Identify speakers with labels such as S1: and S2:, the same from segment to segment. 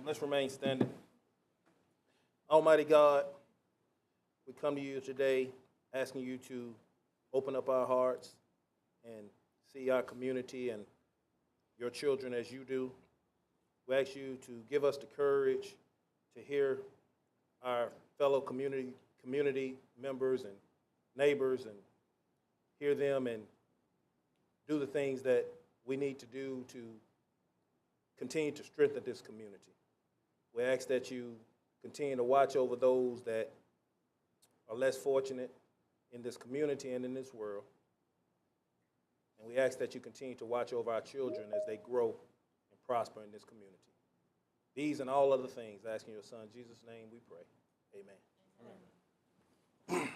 S1: Let's remain standing. Almighty God, we come to you today asking you to open up our hearts and see our community and your children as you do. We ask you to give us the courage to hear our fellow community members and neighbors and hear them and do the things that we need to do to continue to strengthen this community. We ask that you continue to watch over those that are less fortunate in this community and in this world. And we ask that you continue to watch over our children as they grow and prosper in this community. These and all other things, asking in your Son, Jesus' name we pray. Amen.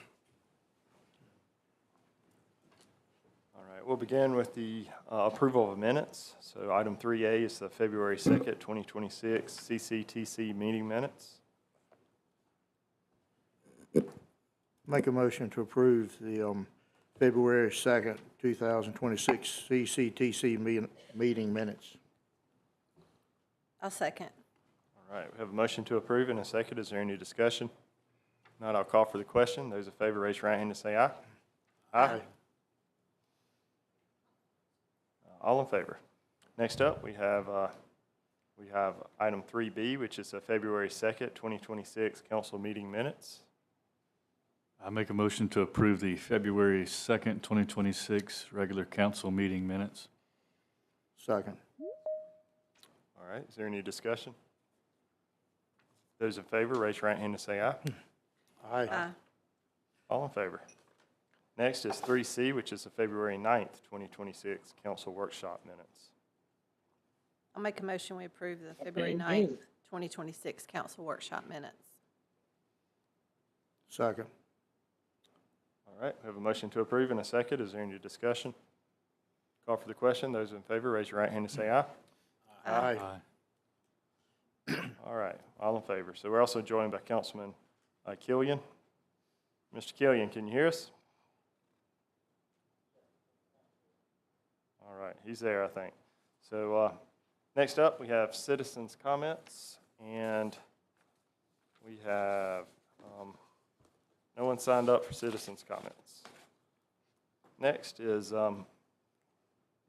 S2: All right, we'll begin with the approval of minutes. So item 3A is the February 2nd, 2026 CCTC meeting minutes.
S3: Make a motion to approve the February 2nd, 2026 CCTC meeting minutes.
S4: I'll second.
S2: All right, we have a motion to approve and a second. Is there any discussion? If not, I'll call for the question. Those in favor, raise your right hand and say aye. Aye. All in favor. Next up, we have item 3B, which is the February 2nd, 2026 council meeting minutes.
S5: I make a motion to approve the February 2nd, 2026 regular council meeting minutes.
S3: Second.
S2: All right, is there any discussion? Those in favor, raise your right hand and say aye.
S3: Aye.
S2: All in favor. Next is 3C, which is the February 9th, 2026 council workshop minutes.
S4: I'll make a motion we approve the February 9th, 2026 council workshop minutes.
S3: Second.
S2: All right, we have a motion to approve and a second. Is there any discussion? Call for the question. Those in favor, raise your right hand and say aye.
S3: Aye.
S2: All right, all in favor. So we're also joined by Councilman Killian. Mr. Killian, can you hear us? All right, he's there, I think. So next up, we have citizens' comments, and we have no one signed up for citizens' comments. Next is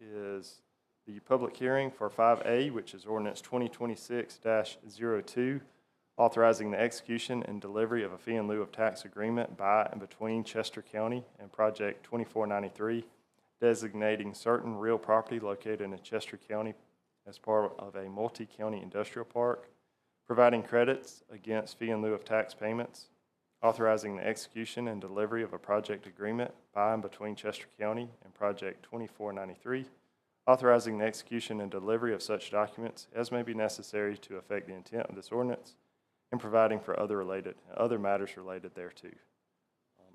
S2: the public hearing for 5A, which is ordinance 2026-02, authorizing the execution and delivery of a fee in lieu of tax agreement by and between Chester County and Project 2493, designating certain real property located in Chester County as part of a multi-county industrial park, providing credits against fee in lieu of tax payments, authorizing the execution and delivery of a project agreement by and between Chester County and Project 2493, authorizing the execution and delivery of such documents as may be necessary to effect the intent of this ordinance, and providing for other matters related thereto.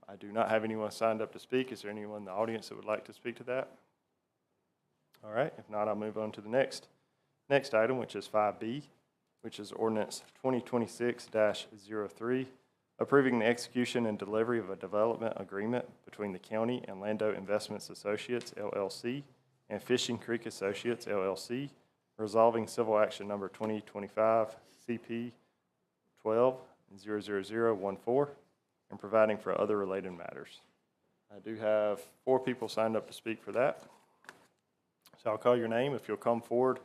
S2: I do not have anyone signed up to speak. Is there anyone in the audience that would like to speak to that? All right, if not, I'll move on to the next item, which is 5B, which is ordinance 2026-03, approving the execution and delivery of a development agreement between the county and Lando Investments Associates, LLC, and Fishing Creek Associates, LLC, resolving civil action number 2025 CP 12-00014, and providing for other related matters. I do have 4 people signed up to speak for that. So I'll call your name. If you'll come forward,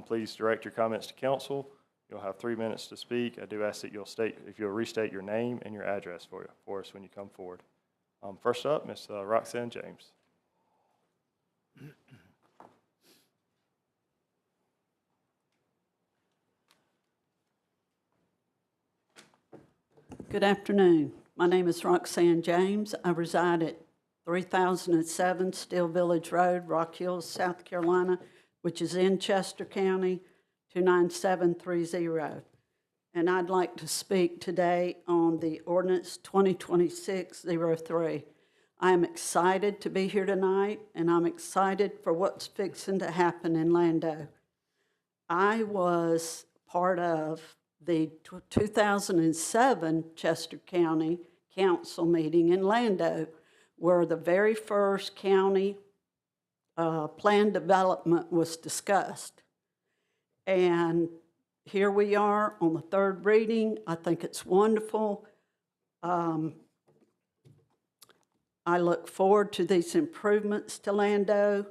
S2: please direct your comments to council. You'll have 3 minutes to speak. I do ask that you'll restate your name and your address for us when you come forward. First up, Ms. Roxanne James.
S6: Good afternoon. My name is Roxanne James. I reside at 3007 Steel Village Road, Rock Hills, South Carolina, which is in Chester County, 29730. And I'd like to speak today on the ordinance 2026-03. I am excited to be here tonight, and I'm excited for what's fixing to happen in Lando. I was part of the 2007 Chester County Council meeting in Lando, where the very first county plan development was discussed. And here we are on the third reading. I think it's wonderful. I look forward to these improvements to Lando.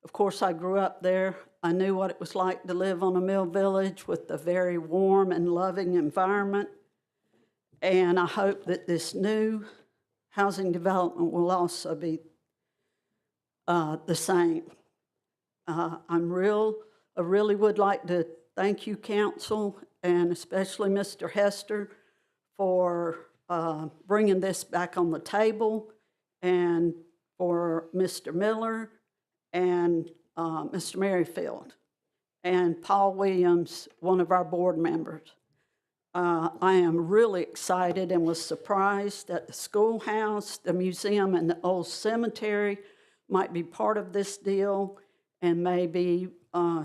S6: Of course, I grew up there. I knew what it was like to live on a mill village with a very warm and loving environment. And I hope that this new housing development will also be the same. I really would like to thank you, council, and especially Mr. Hester, for bringing this back on the table, and for Mr. Miller and Mr. Merrifield, and Paul Williams, one of our board members. I am really excited and was surprised that the schoolhouse, the museum, and the old cemetery might be part of this deal and may be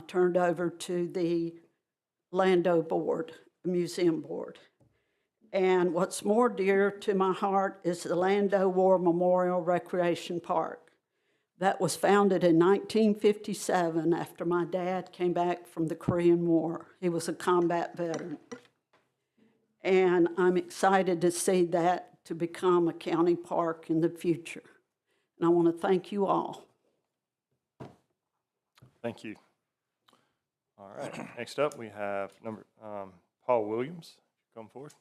S6: turned over to the Lando board, the museum board. And what's more dear to my heart is the Lando War Memorial Recreation Park. That was founded in 1957 after my dad came back from the Korean War. He was a combat veteran. And I'm excited to see that to become a county park in the future. And I want to thank you all.
S2: Thank you. All right, next up we have Paul Williams. Come forward.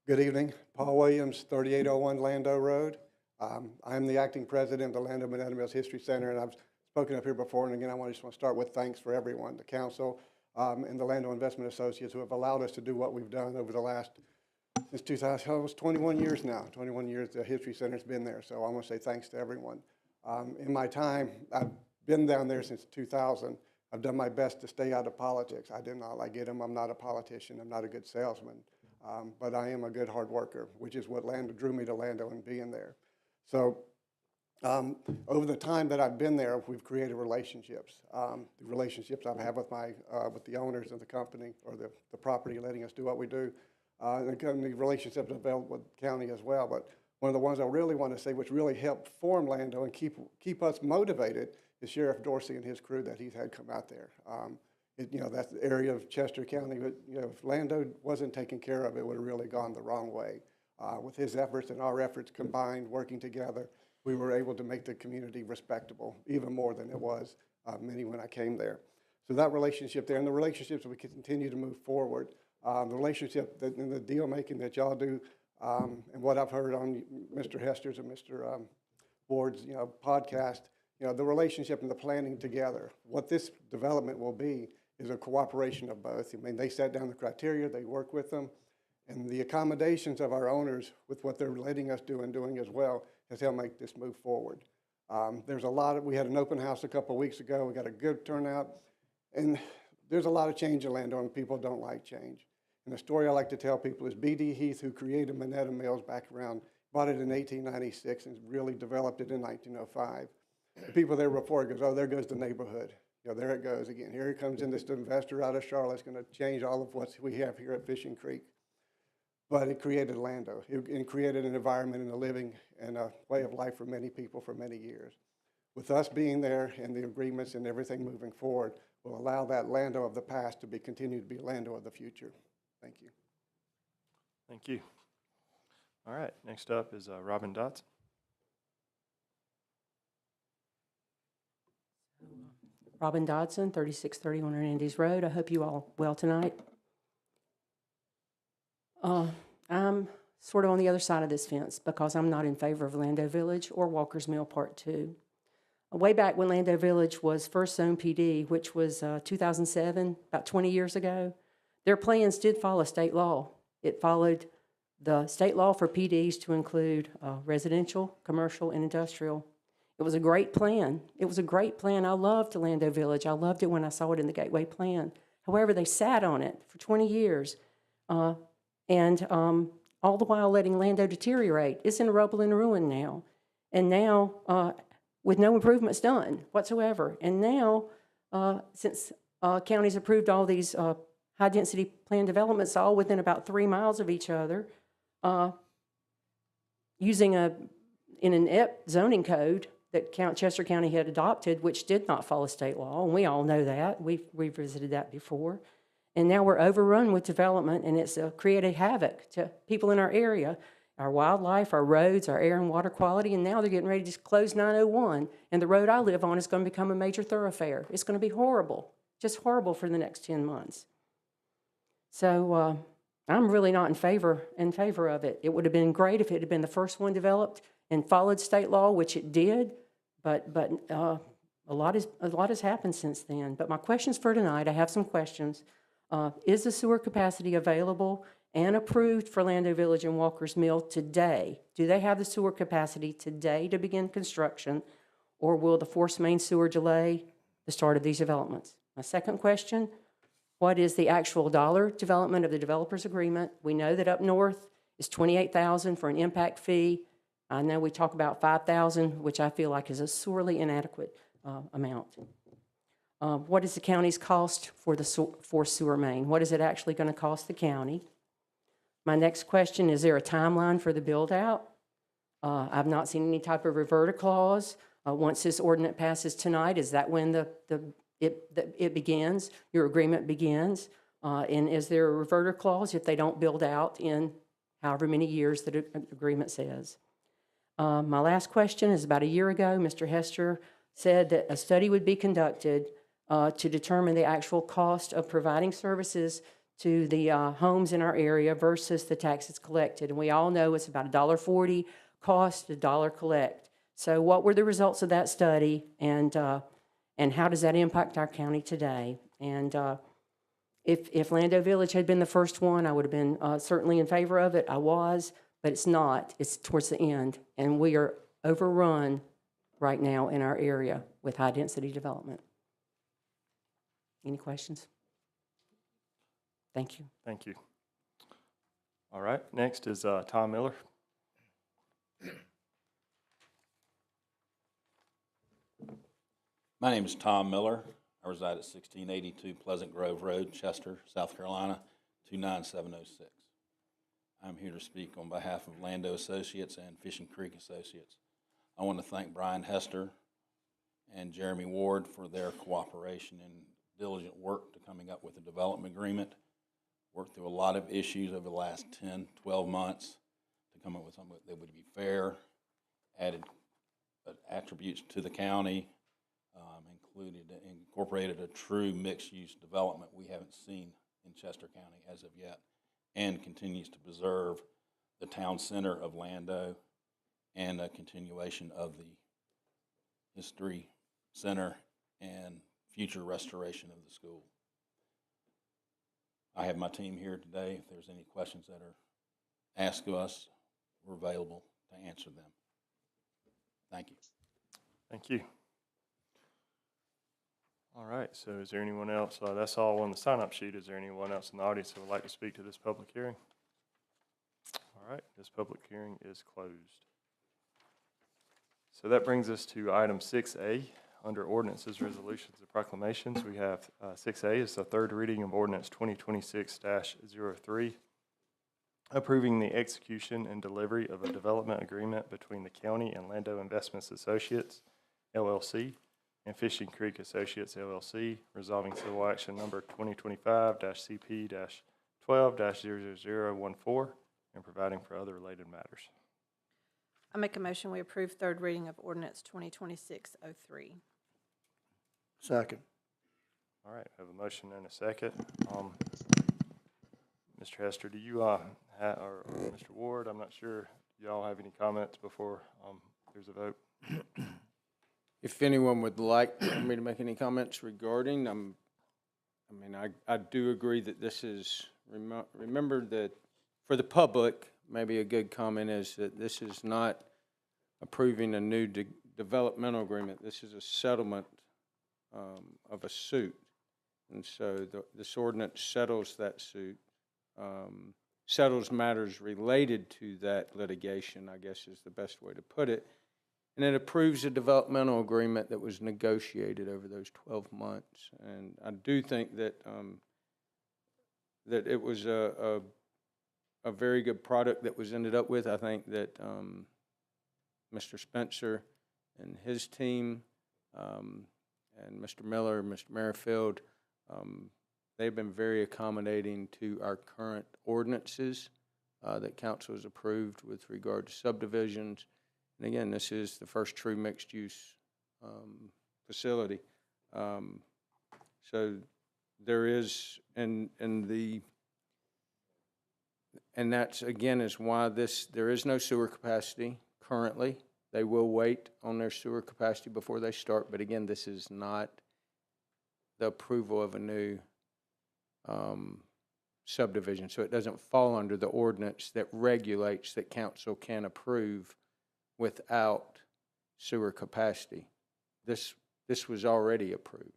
S7: Good evening. Paul Williams, 3801 Lando Road. I'm the acting president of the Lando Banana Mills History Center, and I've spoken up here before, and again, I just want to start with thanks for everyone, the council and the Lando Investment Associates, who have allowed us to do what we've done over the last, since 2000, almost 21 years now. 21 years the History Center's been there, so I want to say thanks to everyone. In my time, I've been down there since 2000. I've done my best to stay out of politics. I did not like it. I'm not a politician. I'm not a good salesman. But I am a good hard worker, which is what drew me to Lando and being there. So over the time that I've been there, we've created relationships. The relationships I've had with the owners of the company or the property letting us do what we do, and the relationships I've developed with the county as well. But one of the ones I really want to say, which really helped form Lando and keep us motivated, is Sheriff Dorsey and his crew that he's had come out there. That's the area of Chester County, but if Lando wasn't taken care of, it would have really gone the wrong way. With his efforts and our efforts combined, working together, we were able to make the community respectable, even more than it was many when I came there. So that relationship there, and the relationships we continue to move forward, the relationship and the deal making that y'all do, and what I've heard on Mr. Hester's and Mr. Ward's podcast, the relationship and the planning together. What this development will be is a cooperation of both. I mean, they set down the criteria, they work with them, and the accommodations of our owners with what they're letting us do and doing as well has helped make this move forward. We had an open house a couple of weeks ago. We got a good turnout, and there's a lot of change in Lando, and people don't like change. And the story I like to tell people is B.D. Heath, who created Minetta Mills back around, bought it in 1896 and really developed it in 1905. The people there before it goes, oh, there goes the neighborhood. There it goes again. Here it comes in, this investor out of Charlotte's going to change all of what we have here at Fishing Creek. But it created Lando. It created an environment and a living and a way of life for many people for many years. With us being there and the agreements and everything moving forward will allow that Lando of the past to continue to be Lando of the future. Thank you.
S2: Thank you. All right, next up is Robin Dodson.
S8: Robin Dodson, 3631 Hernandez Road. I hope you all well tonight. I'm sort of on the other side of this fence because I'm not in favor of Lando Village or Walker's Mill Part 2. Way back when Lando Village was first zoned PD, which was 2007, about 20 years ago, their plans did follow state law. It followed the state law for PDs to include residential, commercial, and industrial. It was a great plan. It was a great plan. I loved Lando Village. I loved it when I saw it in the Gateway Plan. However, they sat on it for 20 years, and all the while letting Lando deteriorate. It's in rubble and ruin now. And now, with no improvements done whatsoever. And now, since counties approved all these high-density plan developments all within about 3 miles of each other, using a in an EP zoning code that Chester County had adopted, which did not follow state law, and we all know that. We've revisited that before. And now we're overrun with development, and it's created havoc to people in our area, our wildlife, our roads, our air and water quality, and now they're getting ready to close 901, and the road I live on is going to become a major thoroughfare. It's going to be horrible, just horrible for the next 10 months. So I'm really not in favor of it. It would have been great if it had been the first one developed and followed state law, which it did, but a lot has happened since then. But my questions for tonight, I have some questions. Is the sewer capacity available and approved for Lando Village and Walker's Mill today? Do they have the sewer capacity today to begin construction, or will the forced main sewer delay the start of these developments? My second question, what is the actual dollar development of the developer's agreement? We know that up north is $28,000 for an impact fee. I know we talk about $5,000, which I feel like is a sorely inadequate amount. What is the county's cost for the forced sewer main? What is it actually going to cost the county? My next question, is there a timeline for the build-out? I've not seen any type of reverter clause. Once this ordinance passes tonight, is that when it begins, your agreement begins? And is there a reverter clause if they don't build out in however many years the agreement says? My last question is, about a year ago, Mr. Hester said that a study would be conducted to determine the actual cost of providing services to the homes in our area versus the taxes collected. And we all know it's about $1.40 cost, $1 collect. So what were the results of that study, and how does that impact our county today? And if Lando Village had been the first one, I would have been certainly in favor of it. I was, but it's not. It's towards the end, and we are overrun right now in our area with high-density development. Any questions? Thank you.
S2: Thank you. All right, next is Tom Miller.
S9: My name is Tom Miller. I reside at 1682 Pleasant Grove Road, Chester, South Carolina, 29706. I'm here to speak on behalf of Lando Associates and Fishing Creek Associates. I want to thank Brian Hester and Jeremy Ward for their cooperation and diligent work to coming up with a development agreement. Worked through a lot of issues over the last 10, 12 months to come up with something that would be fair, added attributes to the county, incorporated a true mixed-use development we haven't seen in Chester County as of yet, and continues to preserve the town center of Lando and a continuation of the history center and future restoration of the school. I have my team here today. If there's any questions that are asked of us, we're available to answer them. Thank you.
S2: Thank you. All right, so is there anyone else? That's all on the sign-up sheet. Is there anyone else in the audience who would like to speak to this public hearing? All right, this public hearing is closed. So that brings us to item 6A. Under ordinances, resolutions, and proclamations, we have 6A is the third reading of ordinance 2026-03, approving the execution and delivery of a development agreement between the county and Lando Investments Associates, LLC, and Fishing Creek Associates, LLC, resolving civil action number 2025-CP-12-00014, and providing for other related matters.
S4: I make a motion we approve third reading of ordinance 2026-03.
S3: Second.
S2: All right, I have a motion and a second. Mr. Hester, do you, or Mr. Ward, I'm not sure, do y'all have any comments before there's a vote?
S10: If anyone would like me to make any comments regarding, I do agree that this is, remember that for the public, maybe a good comment is that this is not approving a new developmental agreement. This is a settlement of a suit. And so this ordinance settles that suit, settles matters related to that litigation, I guess is the best way to put it. And it approves a developmental agreement that was negotiated over those 12 months. And I do think that that it was a very good product that was ended up with. I think that Mr. Spencer and his team, and Mr. Miller, Mr. Merrifield. They've been very accommodating to our current ordinances that council has approved with regard to subdivisions. And again, this is the first true mixed-use facility. So there is, and that's, again, is why there is no sewer capacity currently. They will wait on their sewer capacity before they start, but again, this is not the approval of a new subdivision. So it doesn't fall under the ordinance that regulates that council can approve without sewer capacity. This was already approved.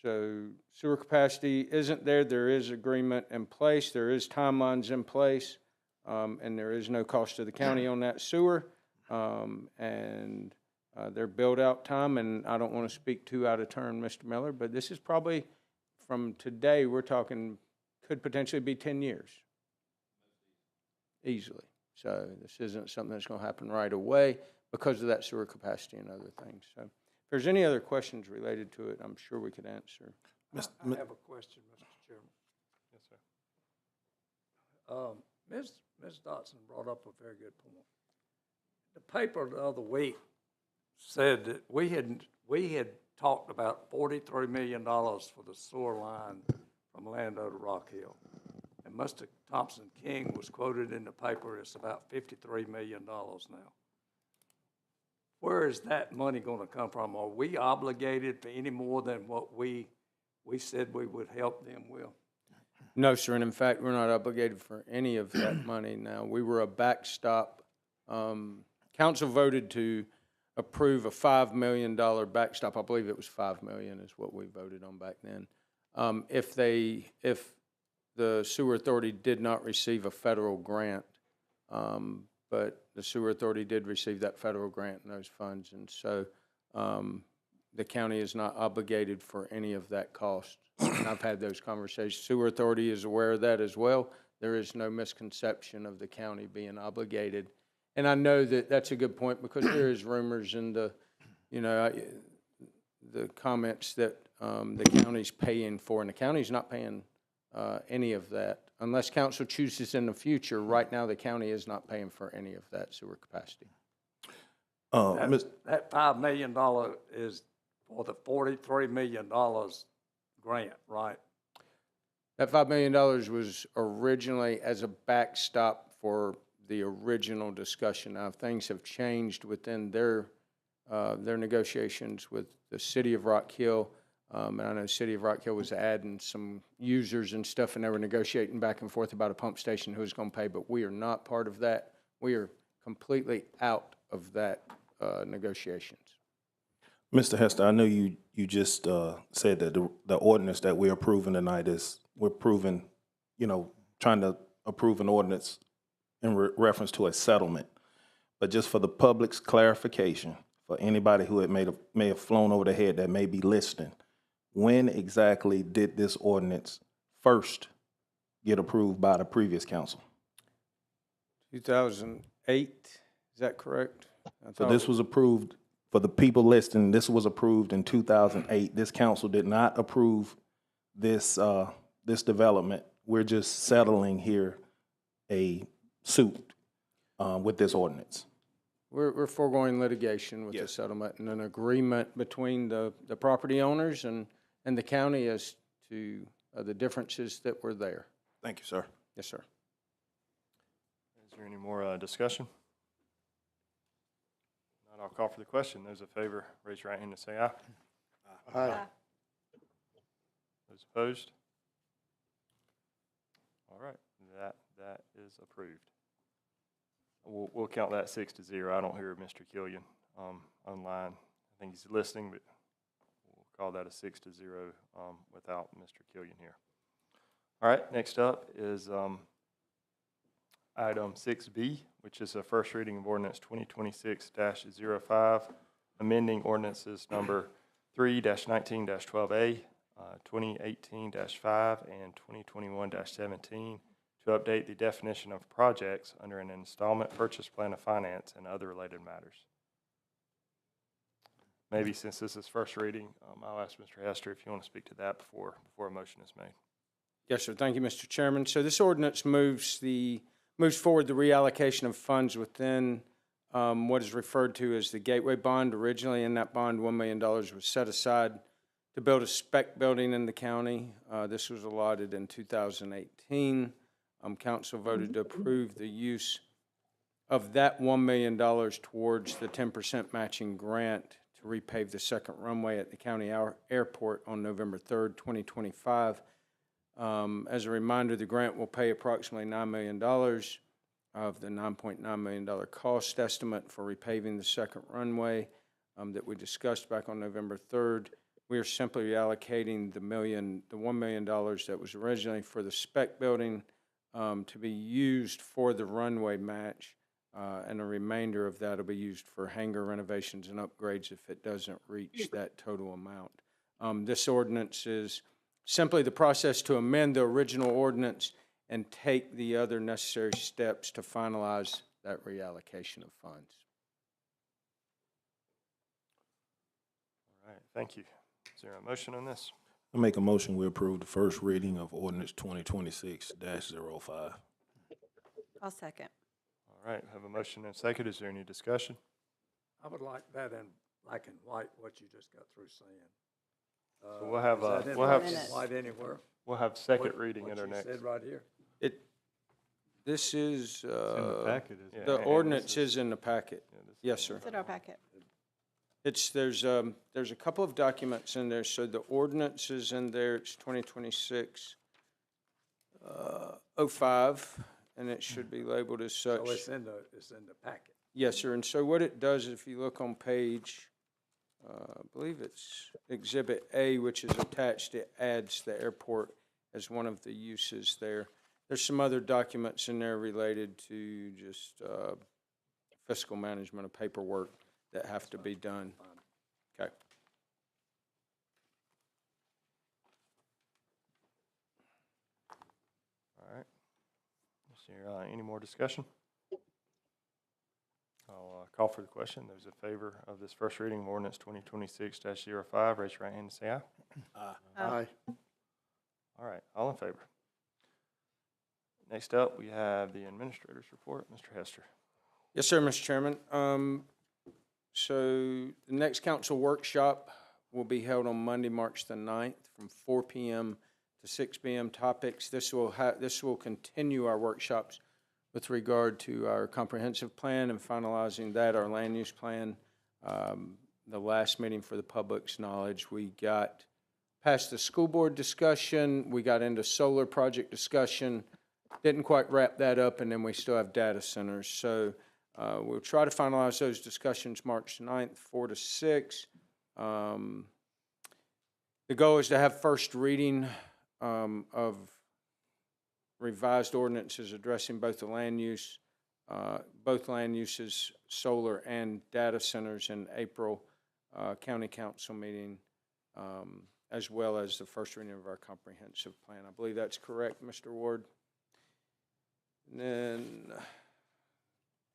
S10: So sewer capacity isn't there. There is agreement in place. There is timelines in place, and there is no cost to the county on that sewer. And their build-out time, and I don't want to speak too out of turn, Mr. Miller, but this is probably, from today, we're talking, could potentially be 10 years. Easily. So this isn't something that's going to happen right away because of that sewer capacity and other things. So if there's any other questions related to it, I'm sure we could answer.
S3: I have a question, Mr. Chairman.
S2: Yes, sir.
S3: Ms. Dotson brought up a very good point. The paper the other week said that we had talked about $43 million for the sewer line from Lando to Rock Hill. And Mr. Thompson King was quoted in the paper, it's about $53 million now. Where is that money going to come from? Are we obligated for any more than what we said we would help them with?
S10: No, sir, and in fact, we're not obligated for any of that money now. We were a backstop. Council voted to approve a $5 million backstop. I believe it was $5 million is what we voted on back then. If the sewer authority did not receive a federal grant, but the sewer authority did receive that federal grant and those funds, and so the county is not obligated for any of that cost. And I've had those conversations. Sewer authority is aware of that as well. There is no misconception of the county being obligated. And I know that that's a good point because there is rumors in the, the comments that the county's paying for, and the county's not paying any of that. Unless council chooses in the future, right now the county is not paying for any of that sewer capacity.
S3: That $5 million is for the $43 million grant, right?
S10: That $5 million was originally as a backstop for the original discussion. Now, things have changed within their negotiations with the city of Rock Hill. And I know the city of Rock Hill was adding some users and stuff, and they were negotiating back and forth about a pump station, who was going to pay, but we are not part of that. We are completely out of that negotiations.
S1: Mr. Hester, I know you just said that the ordinance that we're approving tonight is, we're approving, trying to approve an ordinance in reference to a settlement. But just for the public's clarification, for anybody who may have flown over their head that may be listening, when exactly did this ordinance first get approved by the previous council?
S10: 2008, is that correct?
S1: So this was approved, for the people listening, this was approved in 2008. This council did not approve this, this development. We're just settling here a suit with this ordinance.
S10: We're foregoing litigation with the
S1: Yes.
S10: settlement and an agreement between the property owners and the county as to the differences that were there.
S1: Thank you, sir.
S10: Yes, sir.
S2: Is there any more discussion? Not, I'll call for the question. Those in favor, raise your right hand and say aye.
S3: Aye.
S2: Those opposed? All right, that is approved. We'll count that 6-0. I don't hear Mr. Killian online. I think he's listening, but we'll call that a 6-0 without Mr. Killian here. All right, next up is item 6B, which is a first reading of ordinance 2026-05, amending ordinances number 3-19-12A, 2018-5, and 2021-17 to update the definition of projects under an installment purchase plan of finance and other related matters. Maybe since this is first reading, I'll ask Mr. Hester if you want to speak to that before a motion is made.
S10: Yes, sir. Thank you, Mr. Chairman. So this ordinance moves forward the reallocation of funds within what is referred to as the Gateway Bond. Originally, in that bond, $1 million was set aside to build a spec building in the county. This was allotted in 2018. Council voted to approve the use of that $1 million towards the 10% matching grant to repave the second runway at the county airport on November 3rd, 2025. As a reminder, the grant will pay approximately $9 million of the $9.9 million cost estimate for repaving the second runway that we discussed back on November 3rd. We are simply reallocating the $1 million that was originally for the spec building to be used for the runway match, and the remainder of that will be used for hangar renovations and upgrades if it doesn't reach that total amount. This ordinance is simply the process to amend the original ordinance and take the other necessary steps to finalize that reallocation of funds.
S2: All right, thank you. Is there a motion on this?
S1: I make a motion we approve the first reading of ordinance 2026-05.
S4: I'll second.
S2: All right, have a motion and a second. Is there any discussion?
S3: I would like that in black and white, what you just got through saying.
S2: So we'll have,
S3: Is that in
S2: we'll have,
S3: black and
S4: Minutes.
S3: white anywhere?
S2: we'll have second
S3: What-
S2: reading at our
S3: What
S2: next.
S3: you said right here.
S10: This is,
S5: It's in the packet, isn't it?
S10: the
S2: and
S10: ordinance
S2: this
S10: is in the packet.
S2: Yeah, this is-
S10: Yes, sir.
S4: It's in our packet.
S10: There's a couple of documents in there, so the ordinance is in there, it's 2026 05, and it should be labeled as such.
S3: So it's in the packet.
S10: Yes, sir, and so what it does, if you look on page, I believe it's Exhibit A, which is attached, it adds the airport as one of the uses there. There's some other documents in there related to just fiscal management of paperwork that have to be done. Okay.
S2: All right. Is there any more discussion? I'll call for the question. Those in favor of this first reading of ordinance 2026-05, raise your right hand and say aye.
S4: Aye.
S2: All right, all in favor. Next up, we have the administrator's report. Mr. Hester.
S10: Yes, sir, Mr. Chairman. So the next council workshop will be held on Monday, March the 9th, from 4 p.m. to 6 p.m. Topics. This will continue our workshops with regard to our comprehensive plan and finalizing that, our land use plan. The last meeting for the public's knowledge, we got past the school board discussion, we got into solar project discussion, didn't quite wrap that up, and then we still have data centers. So we'll try to finalize those discussions March 9th, 4 to 6. The goal is to have first reading of revised ordinances addressing both the land use, both land uses, solar and data centers in April county council meeting, as well as the first reading of our comprehensive plan. I believe that's correct, Mr. Ward. And then,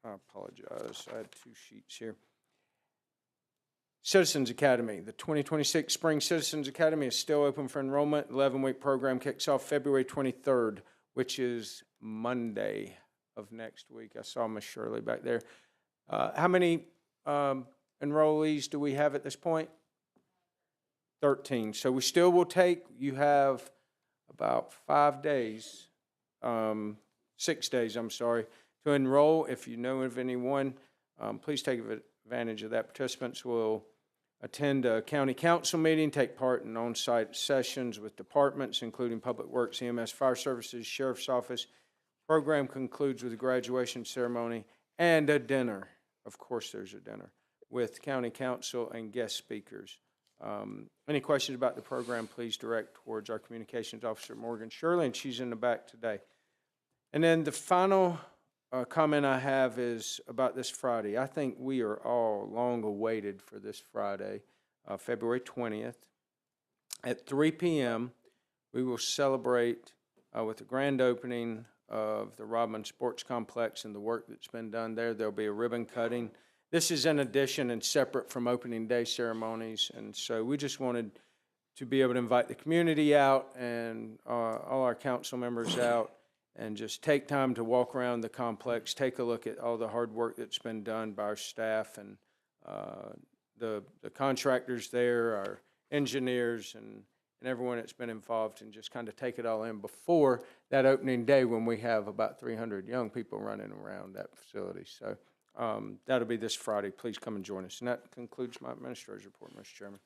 S10: I apologize, I had two sheets here. Citizens Academy, the 2026 Spring Citizens Academy is still open for enrollment. 11-week program kicks off February 23rd, which is Monday of next week. I saw Ms. Shirley back there. How many enrollees do we have at this point? 13. So we still will take, you have about 5 days, 6 days, I'm sorry, to enroll. If you know of anyone, please take advantage of that. Participants will attend a county council meeting, take part in on-site sessions with departments, including Public Works, EMS, Fire Services, Sheriff's Office. Program concludes with a graduation ceremony and a dinner. Of course, there's a dinner with county council and guest speakers. Any questions about the program, please direct towards our communications officer, Morgan Shirley, and she's in the back today. And then the final comment I have is about this Friday. I think we are all long awaited for this Friday, February 20th. At 3 p.m., we will celebrate with the grand opening of the Rodman Sports Complex and the work that's been done there. There'll be a ribbon cutting. This is in addition and separate from opening day ceremonies, and so we just wanted to be able to invite the community out and all our council members out and just take time to walk around the complex, take a look at all the hard work that's been done by our staff and the contractors there, our engineers, and everyone that's been involved, and just kind of take it all in before that opening day when we have about 300 young people running around that facility. So that'll be this Friday. Please come and join us. And that concludes my administrator's report, Mr. Chairman.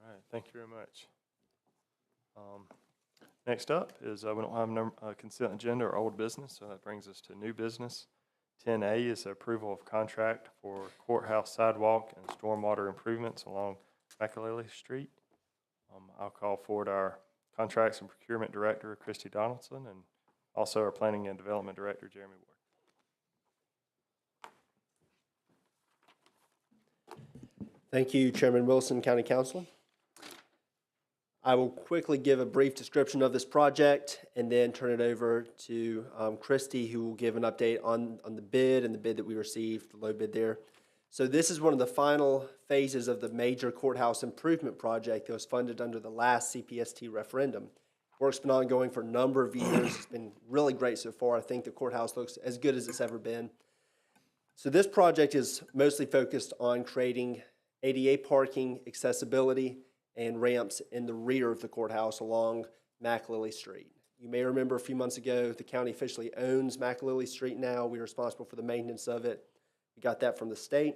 S2: All right, thank you very much. Next up is we don't have a consent agenda or old business, so that brings us to new business. 10A is the approval of contract for courthouse sidewalk and stormwater improvements along Makalele Street. I'll call forward our Contracts and Procurement Director, Christy Donaldson, and also our Planning and Development Director, Jeremy Ward.
S11: Thank you, Chairman Wilson, County Council. I will quickly give a brief description of this project and then turn it over to Christy, who will give an update on the bid and the bid that we received, the low bid there. So this is one of the final phases of the major courthouse improvement project that was funded under the last CPST referendum. Work's been ongoing for a number of years. It's been really great so far. I think the courthouse looks as good as it's ever been. So this project is mostly focused on creating ADA parking, accessibility, and ramps in the rear of the courthouse along Makalele Street. You may remember a few months ago, the county officially owns Makalele Street now. We're responsible for the maintenance of it. We got that from the state.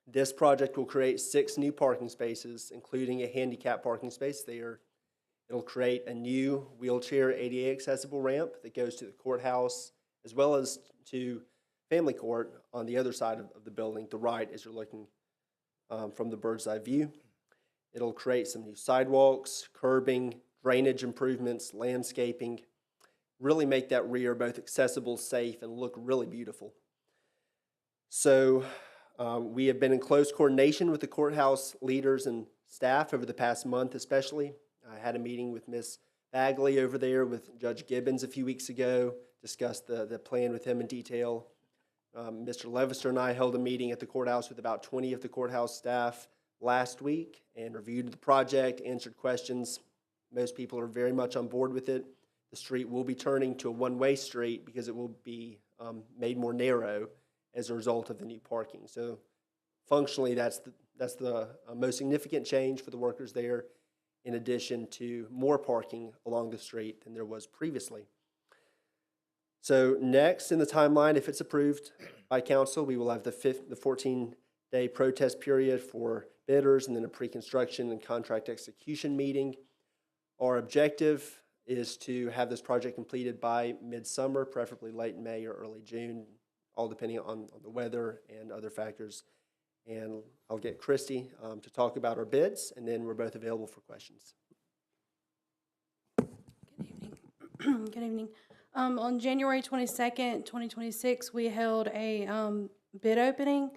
S11: This project will create 6 new parking spaces, including a handicap parking space there. It'll create a new wheelchair ADA accessible ramp that goes to the courthouse, as well as to family court on the other side of the building, the right as you're looking from the bird's eye view. It'll create some new sidewalks, curbing, drainage improvements, landscaping, really make that rear both accessible, safe, and look really beautiful. So we have been in close coordination with the courthouse leaders and staff over the past month especially. I had a meeting with Ms. Bagley over there with Judge Gibbons a few weeks ago, discussed the plan with him in detail. Mr. Levister and I held a meeting at the courthouse with about 20 of the courthouse staff last week and reviewed the project, answered questions. Most people are very much on board with it. The street will be turning to a one-way street because it will be made more narrow as a result of the new parking. So functionally, that's the most significant change for the workers there, in addition to more parking along the street than there was previously. So next in the timeline, if it's approved by council, we will have the 14-day protest period for bidders and then a pre-construction and contract execution meeting. Our objective is to have this project completed by midsummer, preferably late May or early June, all depending on the weather and other factors. And I'll get Christy to talk about our bids, and then we're both available for questions.
S12: Good evening. Good evening. On January 22nd, 2026, we held a bid opening.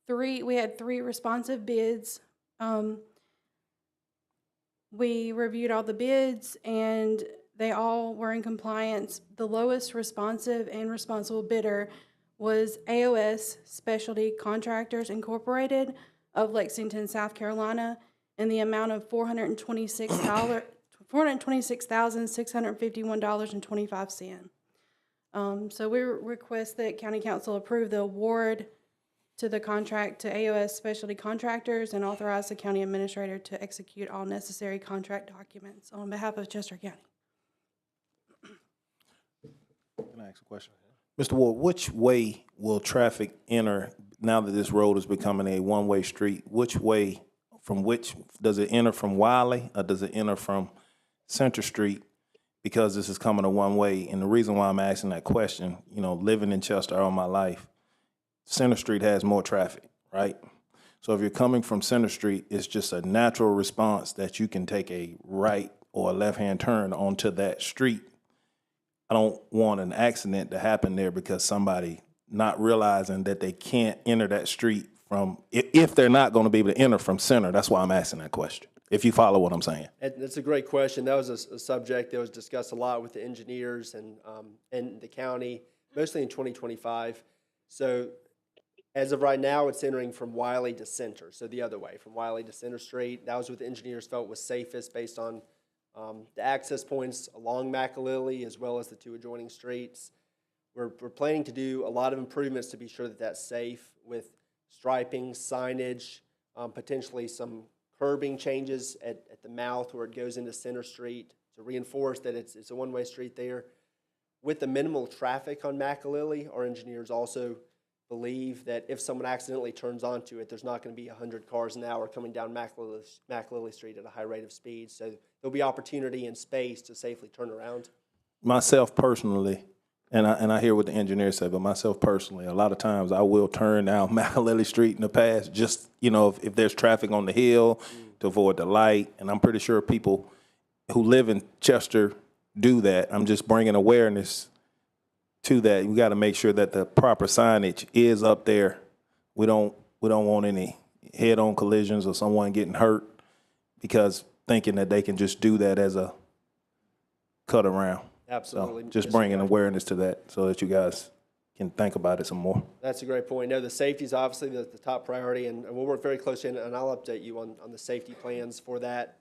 S12: We had 3 responsive bids. We reviewed all the bids, and they all were in compliance. The lowest responsive and responsible bidder was AOS Specialty Contractors Incorporated of Lexington, South Carolina, in the amount of $426,651.25. So we request that County Council approve the award to the contract to AOS Specialty Contractors and authorize the county administrator to execute all necessary contract documents on behalf of Chester County.
S13: Can I ask a question? Mr. Ward, which way will traffic enter now that this road is becoming a one-way street? Which way, does it enter from Wiley or does it enter from Center Street? Because this is coming a one-way, and the reason why I'm asking that question, living in Chester all my life, Center Street has more traffic, right? So if you're coming from Center Street, it's just a natural response that you can take a right or a left-hand turn onto that street. I don't want an accident to happen there because somebody not realizing that they can't enter that street from, if they're not going to be able to enter from Center. That's why I'm asking that question. if you follow what I'm saying.
S11: That's a great question. That was a subject that was discussed a lot with the engineers and the county, mostly in 2025. So as of right now, it's entering from Wiley to Center, so the other way, from Wiley to Center Street. That was what the engineers felt was safest based on the access points along Makalili as well as the two adjoining streets. We're planning to do a lot of improvements to be sure that that's safe with striping, signage, potentially some curbing changes at the mouth where it goes into Center Street to reinforce that it's a one-way street there. With the minimal traffic on Makalili, our engineers also believe that if someone accidentally turns onto it, there's not going to be 100 cars an hour coming down Makalili Street at a high rate of speed. So there'll be opportunity and space to safely turn around.
S13: Myself personally, and I hear what the engineers say, but myself personally, a lot of times I will turn down Makalili Street in the past, just, you know, if there's traffic on the hill to avoid the light. And I'm pretty sure people who live in Chester do that. I'm just bringing awareness to that. We got to make sure that the proper signage is up there. We don't want any head-on collisions or someone getting hurt because thinking that they can just do that as a cut around.
S11: Absolutely.
S13: So just bringing awareness to that so that you guys can think about it some more.
S11: That's a great point. No, the safety is obviously the top priority, and we'll work very closely, and I'll update you on the safety plans for that.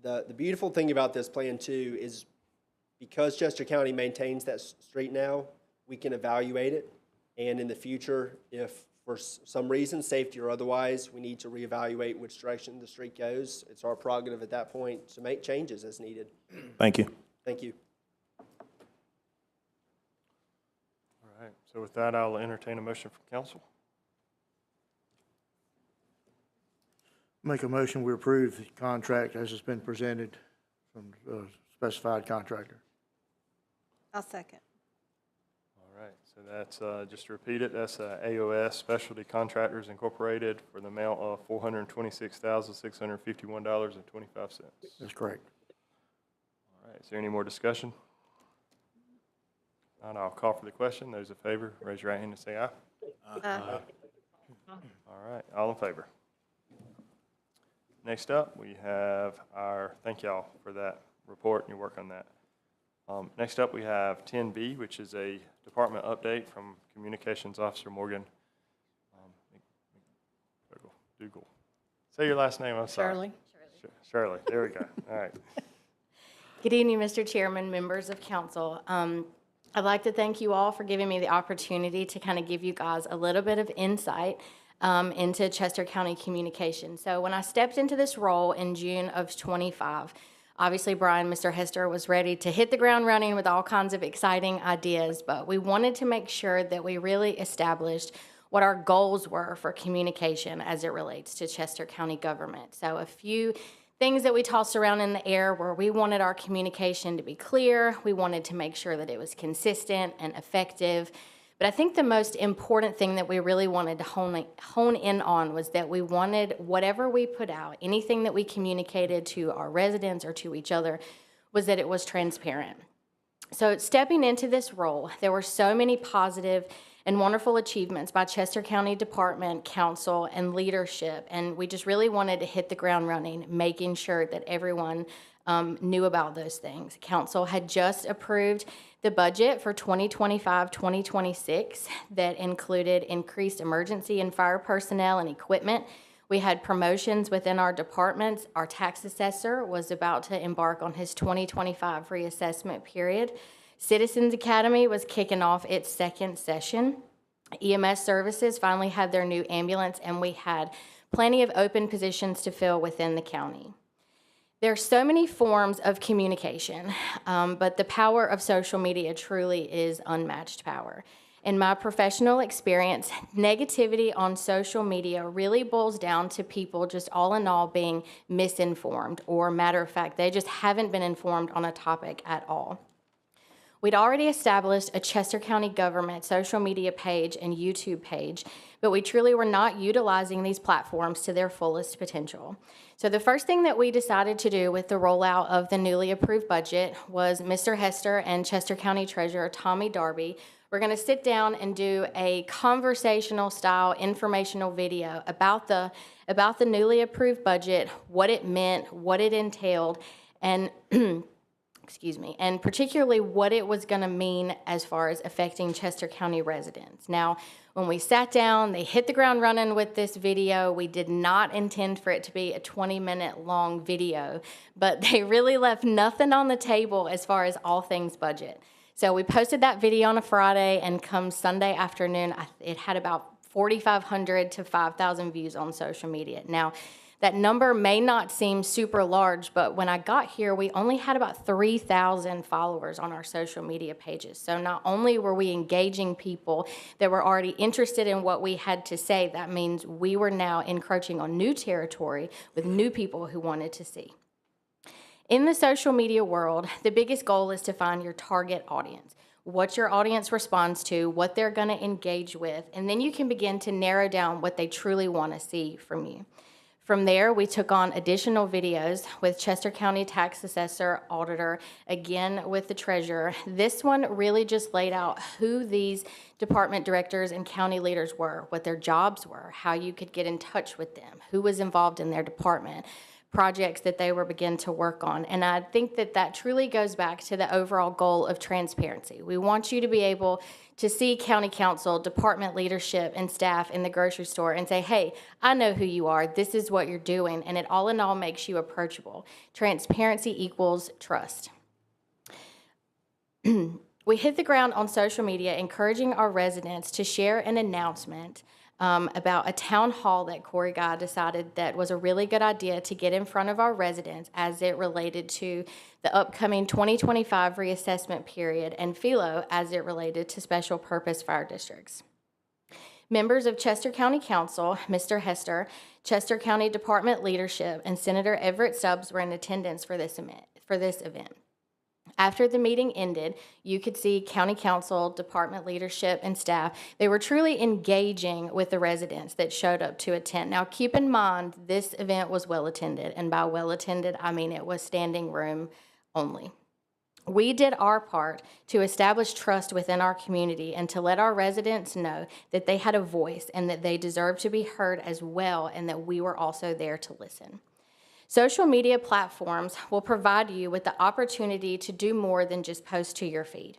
S11: The beautiful thing about this plan, too, is because Chester County maintains that street now, we can evaluate it, and in the future, if for some reason, safety or otherwise, we need to reevaluate which direction the street goes, it's our prerogative at that point to make changes as needed.
S13: Thank you.
S11: Thank you.
S2: All right, so with that, I'll entertain a motion from council.
S1: Make a motion, we approve the contract as it's been presented from the specified contractor.
S4: I'll second.
S2: All right, so that's, just to repeat it, that's AOS Specialty Contractors Incorporated for the amount of $426,651.25.
S1: That's correct.
S2: All right, is there any more discussion? Not, I'll call for the question. Those in favor, raise your right hand and say aye.
S4: Aye.
S2: All right, all in favor. Next up, we have thank y'all for that report and your work on that. Next up, we have 10B, which is a department update from Communications Officer Morgan Dougal. Say your last name, I'm sorry. Shirley, there we go. All right.
S14: Good evening, Mr. Chairman, members of council. I'd like to thank you all for giving me the opportunity to kind of give you guys a little bit of insight into Chester County communication. So when I stepped into this role in June of 25, obviously Brian, Mr. Hester, was ready to hit the ground running with all kinds of exciting ideas, but we wanted to make sure that we really established what our goals were for communication as it relates to Chester County government. So a few things that we tossed around in the air were we wanted our communication to be clear, we wanted to make sure that it was consistent and effective. But I think the most important thing that we really wanted to hone in on was that we wanted whatever we put out, anything that we communicated to our residents or to each other, was that it was transparent. So stepping into this role, there were so many positive and wonderful achievements by Chester County Department, Council, and leadership, and we just really wanted to hit the ground running, making sure that everyone knew about those things. Council had just approved the budget for 2025-2026 that included increased emergency and fire personnel and equipment. We had promotions within our departments. Our tax assessor was about to embark on his 2025 reassessment period. Citizens Academy was kicking off its second session. EMS services finally had their new ambulance, and we had plenty of open positions to fill within the county. There are so many forms of communication, but the power of social media truly is unmatched power. In my professional experience, negativity on social media really boils down to people just all in all being misinformed, or matter of fact, they just haven't been informed on a topic at all. We'd already established a Chester County government social media page and YouTube page, but we truly were not utilizing these platforms to their fullest potential. So the first thing that we decided to do with the rollout of the newly approved budget was Mr. Hester and Chester County Treasurer Tommy Darby We're going to sit down and do a conversational style informational video about the newly approved budget, what it meant, what it entailed, and excuse me, and particularly what it was going to mean as far as affecting Chester County residents. Now, when we sat down, they hit the ground running with this video. We did not intend for it to be a 20-minute long video, but they really left nothing on the table as far as all things budget. So we posted that video on a Friday, and come Sunday afternoon, it had about 4,500 to 5,000 views on social media. Now, that number may not seem super large, but when I got here, we only had about 3,000 followers on our social media pages. So not only were we engaging people that were already interested in what we had to say, that means we were now encroaching on new territory with new people who wanted to see. In the social media world, the biggest goal is to find your target audience, what your audience responds to, what they're going to engage with, and then you can begin to narrow down what they truly want to see from you. From there, we took on additional videos with Chester County Tax Assessor, Auditor, again with the Treasurer. This one really just laid out who these department directors and county leaders were, what their jobs were, how you could get in touch with them, who was involved in their department, projects that they were beginning to work on. And I think that that truly goes back to the overall goal of transparency. We want you to be able to see county council, department leadership, and staff in the grocery store and say, hey, I know who you are, this is what you're doing, and it all in all makes you approachable. Transparency equals trust. We hit the ground on social media, encouraging our residents to share an announcement about a town hall that Corey Guy decided that was a really good idea to get in front of our residents as it related to the upcoming 2025 reassessment period, and PHLO as it related to special purpose fire districts. Members of Chester County Council, Mr. Hester, Chester County Department leadership, and Senator Everett Stubbs were in attendance for this event. After the meeting ended, you could see county council, department leadership, and staff. They were truly engaging with the residents that showed up to attend. Now, keep in mind, this event was well attended, and by well attended, I mean it was standing room only. We did our part to establish trust within our community and to let our residents know that they had a voice and that they deserved to be heard as well, and that we were also there to listen. Social media platforms will provide you with the opportunity to do more than just post to your feed.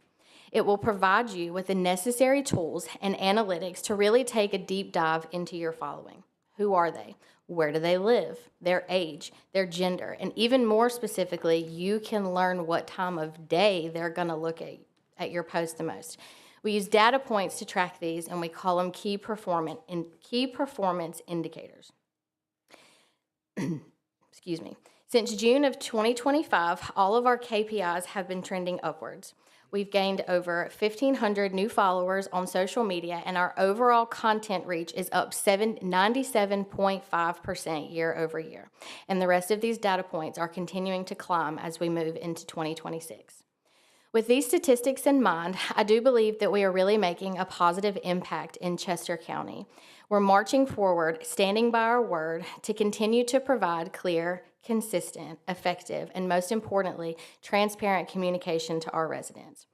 S14: It will provide you with the necessary tools and analytics to really take a deep dive into your following. Who are they? Where do they live? Their age, their gender, and even more specifically, you can learn what time of day they're going to look at your post the most. We use data points to track these, and we call them key performance indicators. Excuse me. Since June of 2025, all of our KPIs have been trending upwards. We've gained over 1,500 new followers on social media, and our overall content reach is up 97.5% year over year. And the rest of these data points are continuing to climb as we move into 2026. With these statistics in mind, I do believe that we are really making a positive impact in Chester County. We're marching forward, standing by our word to continue to provide clear, consistent, effective, and most importantly, transparent communication to our residents.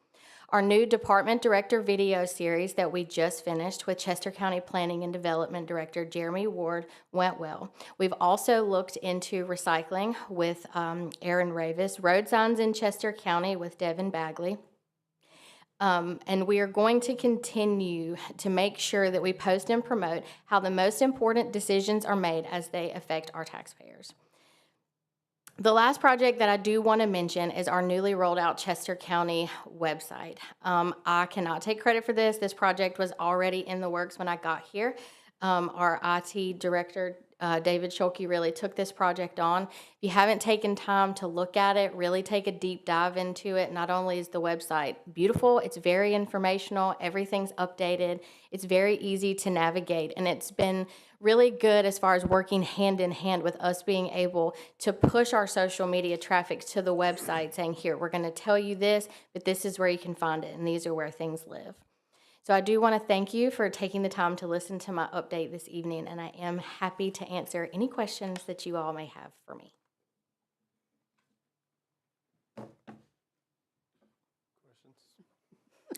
S14: Our new Department Director video series that we just finished with Chester County Planning and Development Director Jeremy Ward went well. We've also looked into recycling with Aaron Ravis, road signs in Chester County with Devin Bagley. And we are going to continue to make sure that we post and promote how the most important decisions are made as they affect our taxpayers. The last project that I do want to mention is our newly rolled out Chester County website. I cannot take credit for this. This project was already in the works when I got here. Our IT director, David Schulke, really took this project on. If you haven't taken time to look at it, really take a deep dive into it. Not only is the website beautiful, it's very informational, everything's updated, it's very easy to navigate, and it's been really good as far as working hand in hand with us being able to push our social media traffic to the website saying, here, we're going to tell you this, but this is where you can find it, and these are where things live. So I do want to thank you for taking the time to listen to my update this evening, and I am happy to answer any questions that you all may have for me.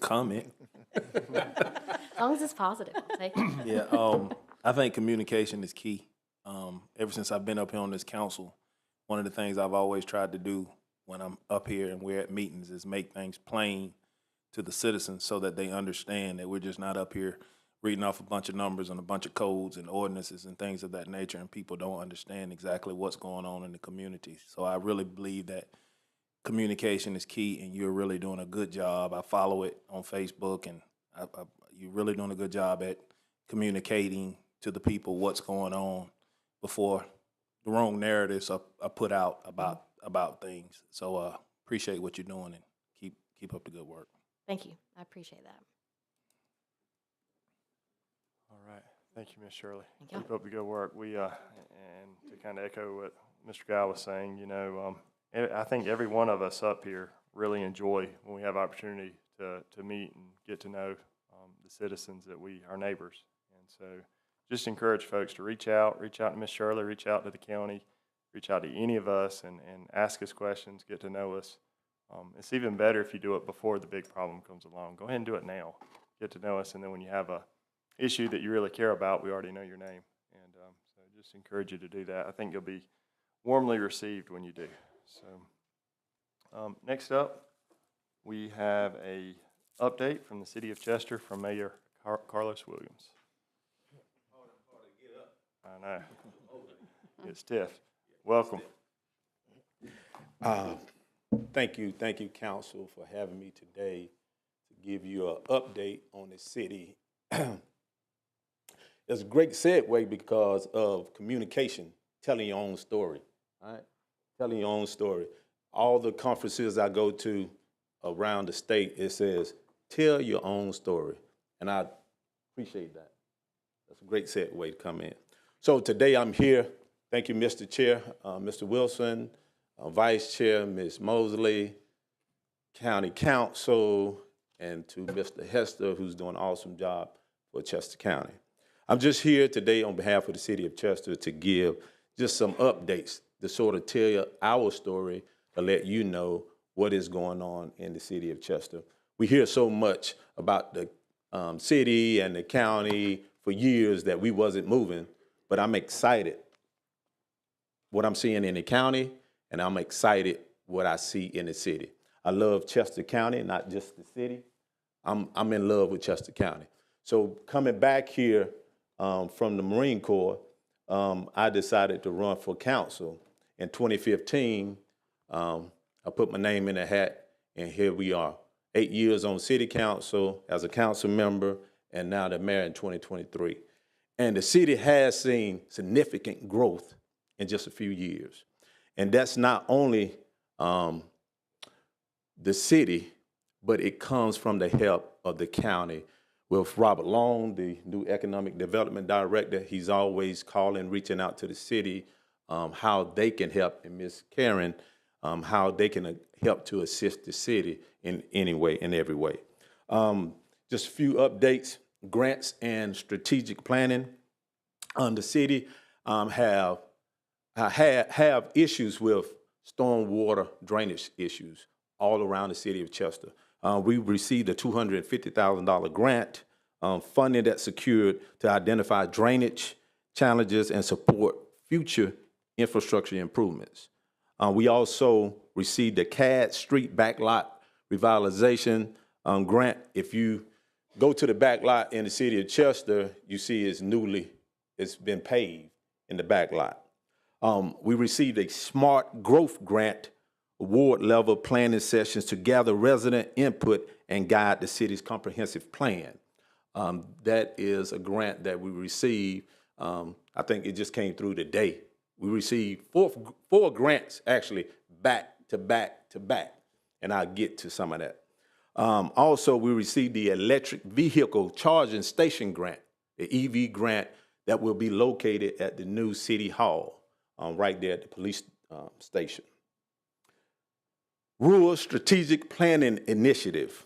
S13: Comment.
S14: As long as it's positive, I'll take it.
S13: Yeah, I think communication is key. Ever since I've been up here on this council, one of the things I've always tried to do when I'm up here and we're at meetings is make things plain to the citizens so that they understand that we're just not up here reading off a bunch of numbers and a bunch of codes and ordinances and things of that nature, and people don't understand exactly what's going on in the community. So I really believe that communication is key, and you're really doing a good job. I follow it on Facebook, and you're really doing a good job at communicating to the people what's going on before the wrong narratives are put out about things. So appreciate what you're doing, and keep up the good work.
S14: Thank you. I appreciate that.
S2: All right. Thank you, Ms. Shirley.
S14: Thank you.
S2: Keep up the good work. We, and to kind of echo what Mr. Guy was saying, you know, I think every one of us up here really enjoy when we have opportunity to meet and get to know the citizens that our neighbors. And so just encourage folks to reach out to Ms. Shirley, reach out to the county, reach out to any of us and ask us questions, get to know us. It's even better if you do it before the big problem comes along. Go ahead and do it now. Get to know us, and then when you have a issue that you really care about, we already know your name. And so just encourage you to do that. I think you'll be warmly received when you do. So next up, we have a update from the City of Chester from Mayor Carlos Williams. I know. It's stiff. Welcome.
S15: Thank you, Council, for having me today to give you an update on the city. It's a great segue because of communication, telling your own story, all right? Telling your own story. All the conferences I go to around the state, it says, tell your own story. And I appreciate that. That's a great segue to come in. So today I'm here. Thank you, Mr. Chair, Mr. Wilson, Vice Chair, Ms. Mosley, County Council, and to Mr. Hester, who's doing an awesome job for Chester County. I'm just here today on behalf of the City of Chester to give just some updates to sort of tell you our story, to let you know what is going on in the City of Chester. We hear so much about the city and the county for years that we wasn't moving, but I'm excited what I'm seeing in the county, and I'm excited what I see in the city. I love Chester County, not just the city. I'm in love with Chester County. So coming back here from the Marine Corps, I decided to run for council. In 2015, I put my name in a hat, and here we are. 8 years on city council as a council member, and now the mayor in 2023. And the city has seen significant growth in just a few years. And that's not only the city, but it comes from the help of the county. With Robert Long, the new economic development director, he's always calling, reaching out to the city, how they can help, and Ms. Karen, how they can help to assist the city in any way, in every way. Just a few updates, grants and strategic planning. The city have issues with stormwater drainage issues all around the city of Chester. We received a $250,000 grant, funding that's secured to identify drainage challenges and support future infrastructure improvements. We also received the CAD Street Backlot Revitalization grant. If you go to the backlot in the city of Chester, you see it's been paved in the backlot. We received a Smart Growth Grant award level planning sessions to gather resident input and guide the city's comprehensive plan. That is a grant that we received. I think it just came through today. We received four grants actually back to back to back, and I'll get to some of that. Also, we received the electric vehicle charging station grant, the EV grant that will be located at the new city hall, right there at the police station. Rural Strategic Planning Initiative.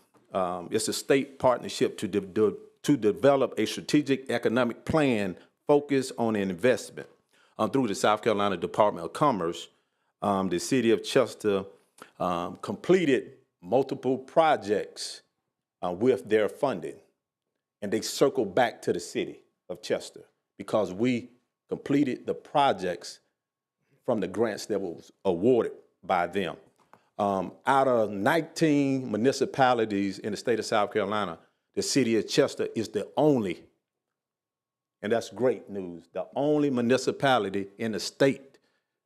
S15: It's a state partnership to develop a strategic economic plan focused on investment. Through the South Carolina Department of Commerce, the city of Chester completed multiple projects with their funding. And they circle back to the city of Chester because we completed the projects from the grants that was awarded by them. Out of 19 municipalities in the state of South Carolina, the city of Chester is the only, and that's great news, the only municipality in the state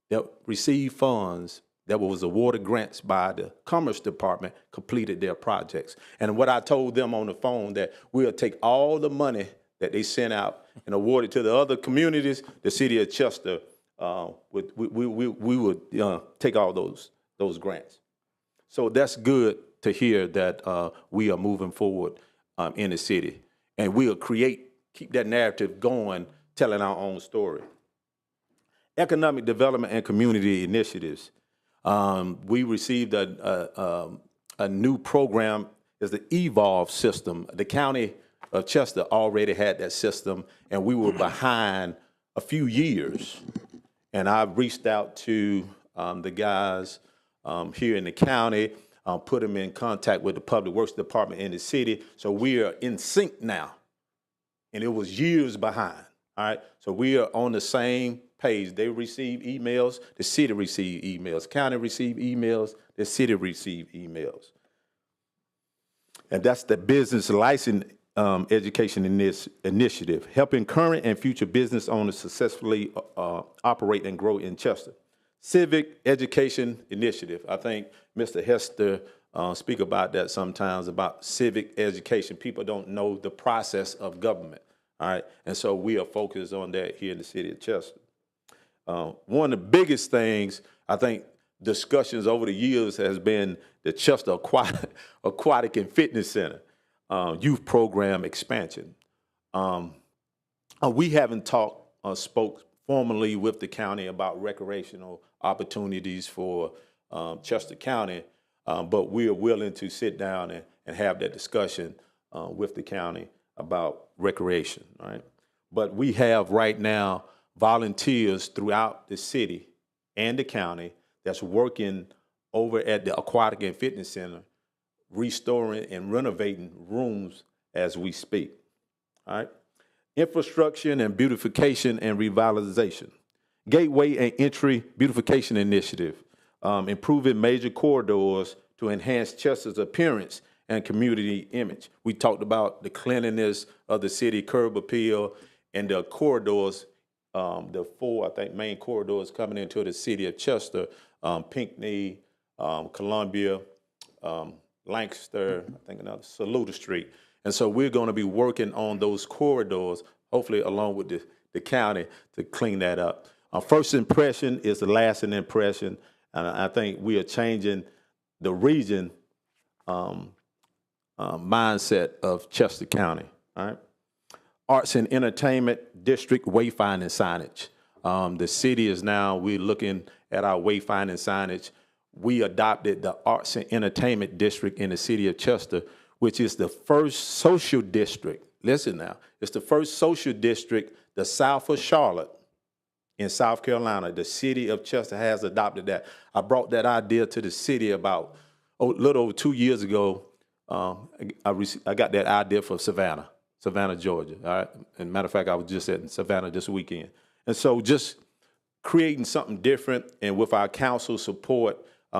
S15: that received funds that was awarded grants by the Commerce Department completed their projects. And what I told them on the phone, that we'll take all the money that they sent out and award it to the other communities, the city of Chester, we would take all those grants. So that's good to hear that we are moving forward in the city. And we'll keep that narrative going, telling our own story. Economic development and community initiatives. We received a new program, is the Evolve system. The county of Chester already had that system, and we were behind a few years. And I've reached out to the guys here in the county, put them in contact with the Public Works Department in the city, so we are in sync now. And it was years behind, all right? So we are on the same page. They receive emails, the city receive emails, county receive emails, the city receive emails. And that's the business license education initiative, helping current and future business owners successfully operate and grow in Chester. Civic education initiative. I think Mr. Hester speak about that sometimes, about civic education. People don't know the process of government, all right? And so we are focused on that here in the city of Chester. One of the biggest things, I think, discussions over the years has been the Chester Aquatic and Fitness Center, youth program expansion. We haven't spoke formally with the county about recreational opportunities for Chester County, but we are willing to sit down and have that discussion with the county about recreation, right? But we have right now volunteers throughout the city and the county that's working over at the Aquatic and Fitness Center, restoring and renovating rooms as we speak, all right? Infrastructure and beautification and revitalization. Gateway and entry beautification initiative, improving major corridors to enhance Chester's appearance and community image. We talked about the cleanliness of the city, curb appeal, and the corridors, the four, I think, main corridors coming into the city of Chester, Pinckney, Columbia, Lancaster, I think another, Saluda Street. And so we're going to be working on those corridors, hopefully along with the county, to clean that up. First impression is the lasting impression, and I think we are changing the region mindset of Chester County, all right? Arts and Entertainment District wayfinding signage. The city is now, we're looking at our wayfinding signage. We adopted the Arts and Entertainment District in the city of Chester, which is the first social district. Listen now, it's the first social district, the south of Charlotte in South Carolina. The city of Chester has adopted that. I brought that idea to the city about a little over 2 years ago. I got that idea for Savannah, Georgia. All right? And matter of fact, I was just at Savannah this weekend. And so just creating something different, and with our council support,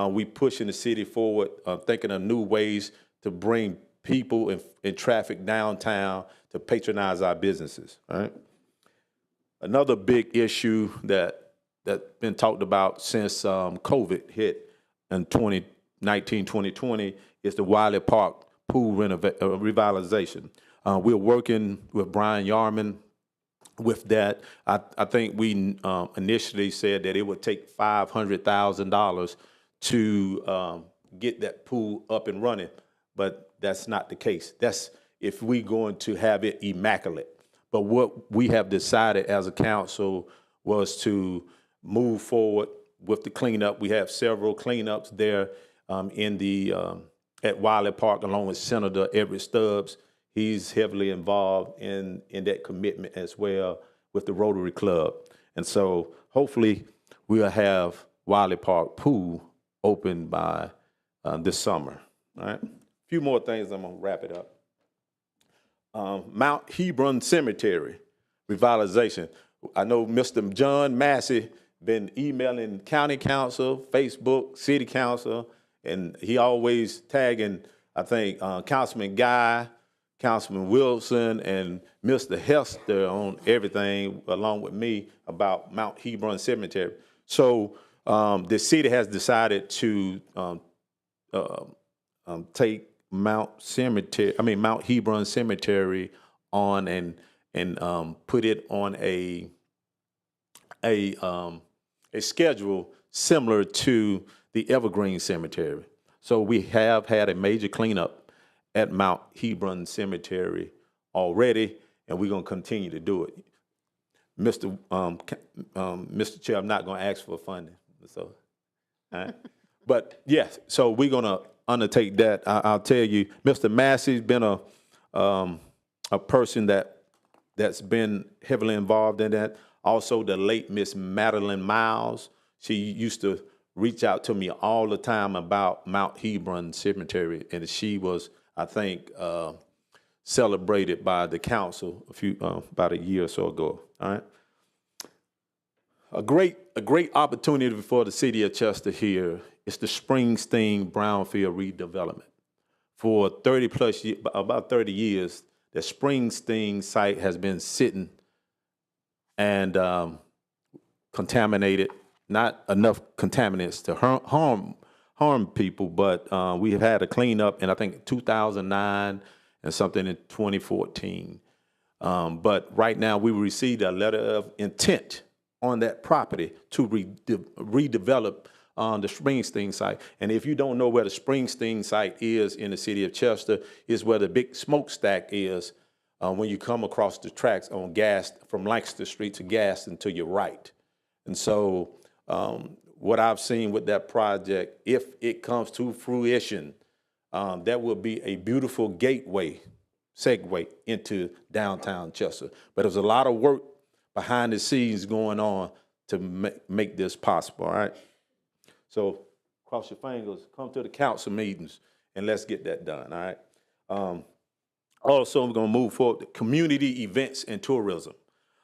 S15: we pushing the city forward, thinking of new ways to bring people and traffic downtown to patronize our businesses, all right? Another big issue that's been talked about since COVID hit in 2019, 2020 is the Wiley Park pool revitalization. We're working with Brian Yarman with that. I think we initially said that it would take $500,000 to get that pool up and running, but that's not the case. That's if we're going to have it immaculate. But what we have decided as a council was to move forward with the cleanup. We have several cleanups there in the at Wiley Park, along with Senator Everett Stubbs. He's heavily involved in that commitment as well with the Rotary Club. And so hopefully we'll have Wiley Park pool open by this summer, all right? few more things, I'm gonna wrap it up. Mount Hebron Cemetery revitalization. I know Mr. John Massey been emailing county council, Facebook, city council, and he always tagging, I think, Councilman Guy, Councilman Wilson, and Mr. Hester on everything, along with me, about Mount Hebron Cemetery. So the city has decided to take Mount Hebron Cemetery on and put it on a schedule similar to the Evergreen Cemetery. So we have had a major cleanup at Mount Hebron Cemetery already, and we're gonna continue to do it. Mr. Chair, I'm not gonna ask for funding, so, all right? But yes, so we're gonna undertake that. I'll tell you, Mr. Massey's been a person that's been heavily involved in that. Also, the late Miss Madeline Miles, she used to reach out to me all the time about Mount Hebron Cemetery, and she was, I think, celebrated by the council about a year or so ago. All right. A great opportunity for the city of Chester here is the Springsteen Brownfield redevelopment. For about 30 years, the Springsteen site has been sitting and contaminated. Not enough contaminants to harm people, but we have had a cleanup in, I think, 2009 and something in 2014. But right now, we received a letter of intent on that property to redevelop the Springsteen site. And if you don't know where the Springsteen site is in the city of Chester, is where the big smokestack is when you come across the tracks on Gaston, from Lancaster Street to Gaston to your right. And so what I've seen with that project, if it comes to fruition, that will be a beautiful segue into downtown Chester. But there's a lot of work behind the scenes going on to make this possible, all right? So cross your fingers, come to the council meetings, and let's get that done, all right? Also, we're gonna move forward to community events and tourism.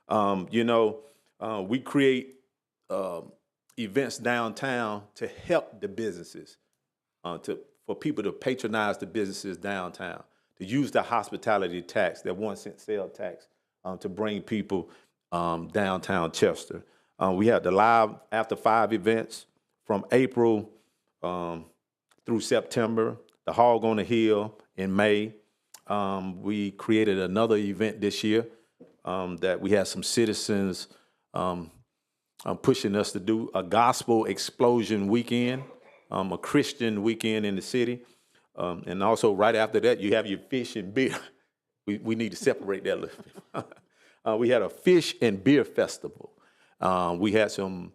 S15: We create events downtown to help the businesses, for people to patronize the businesses downtown, to use the hospitality tax, that 1 cent sale tax, to bring people downtown Chester. We had the Live After 5 events from April through September, the Hog on the Hill in May. We created another event this year that we had some citizens pushing us to do, a gospel explosion weekend, a Christian weekend in the city. And also right after that, you have your fish and beer. We need to separate that a little bit. We had a fish and beer festival. We had some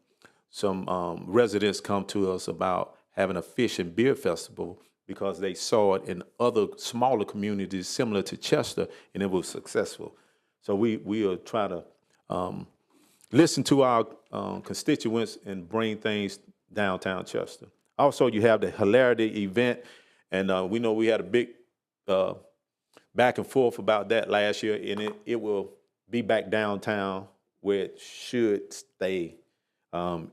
S15: residents come to us about having a fish and beer festival because they saw it in other smaller communities similar to Chester, and it was successful. So we are trying to listen to our constituents and bring things downtown Chester. Also, you have the Hilarity event, and we know we had a big back and forth about that last year, and it will be back downtown where it should stay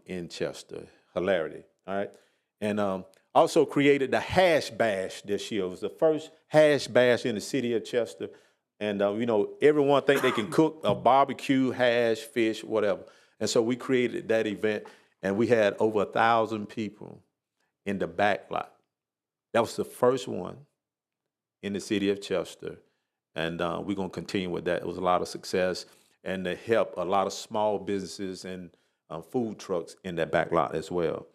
S15: in Chester. Hilarity, all right? And also created the Hash Bash this year. It was the first Hash Bash in the city of Chester. And, everyone think they can cook a barbecue, hash, fish, whatever. And so we created that event, and we had over 1,000 people in the back lot. That was the first one in the city of Chester. And we're going to continue with that. It was a lot of success, and to help a lot of small businesses and food trucks in that back lot as well.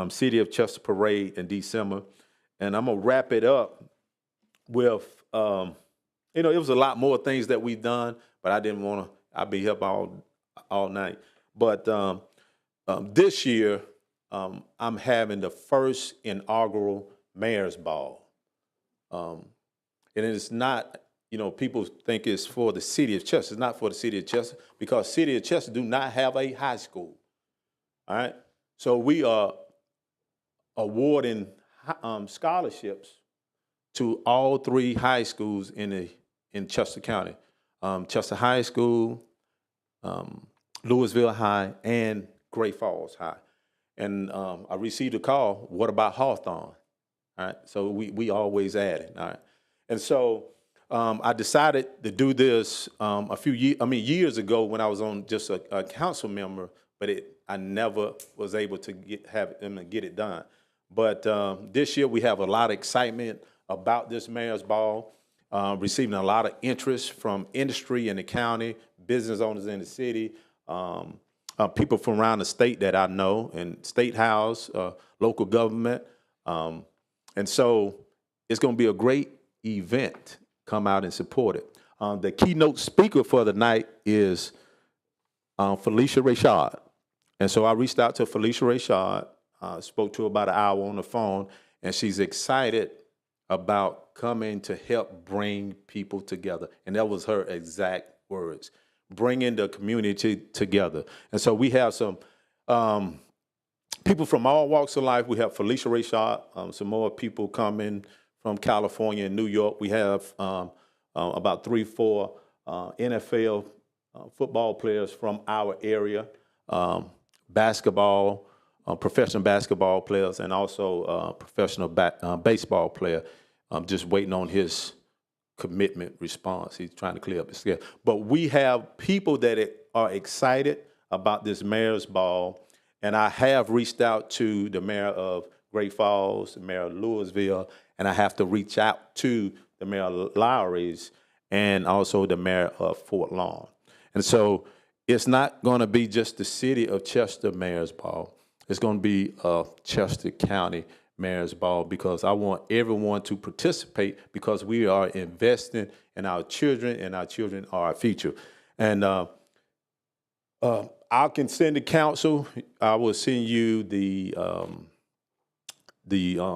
S15: City of Chester Parade in December. And I'm going to wrap it up with, it was a lot more things that we've done, but I didn't want to, I'd be up all night. But this year, I'm having the first inaugural Mayor's Ball. And it's not, people think it's for the city of Chester. It's not for the city of Chester because city of Chester do not have a high school. All right? So we are awarding scholarships to all 3 high schools in Chester County. Chester High School, Louisville High, and Great Falls High. And I received a call, what about Hawthorne? All right, so we always add it, all right? And so I decided to do this years ago when I was on just a council member, but I never was able to have them to get it done. But this year we have a lot of excitement about this Mayor's Ball, receiving a lot of interest from industry in the county, business owners in the city, people from around the state that I know, and State House, local government. And so it's going to be a great event. Come out and support it. The keynote speaker for the night is Felicia Rashad. And so I reached out to Felicia Rashad, spoke to her about an hour on the phone, and she's excited about coming to help bring people together. And that was her exact words, bringing the community together. And so we have some people from all walks of life. We have Felicia Rashad, some more people coming from California and New York. We have about 3-4 NFL football players from our area, basketball, professional basketball players, and also professional baseball player. I'm just waiting on his commitment response. He's trying to clear up his schedule. But we have people that are excited about this Mayor's Ball, and I have reached out to the mayor of Great Falls, the mayor of Louisville, and I have to reach out to the mayor of Lowry's and also the mayor of Fort Lawn. And so it's not going to be just the city of Chester Mayor's Ball. It's going to be a Chester County Mayor's Ball, because I want everyone to participate, because we are investing in our children, and our children are our future. And I can send the council. I will send you the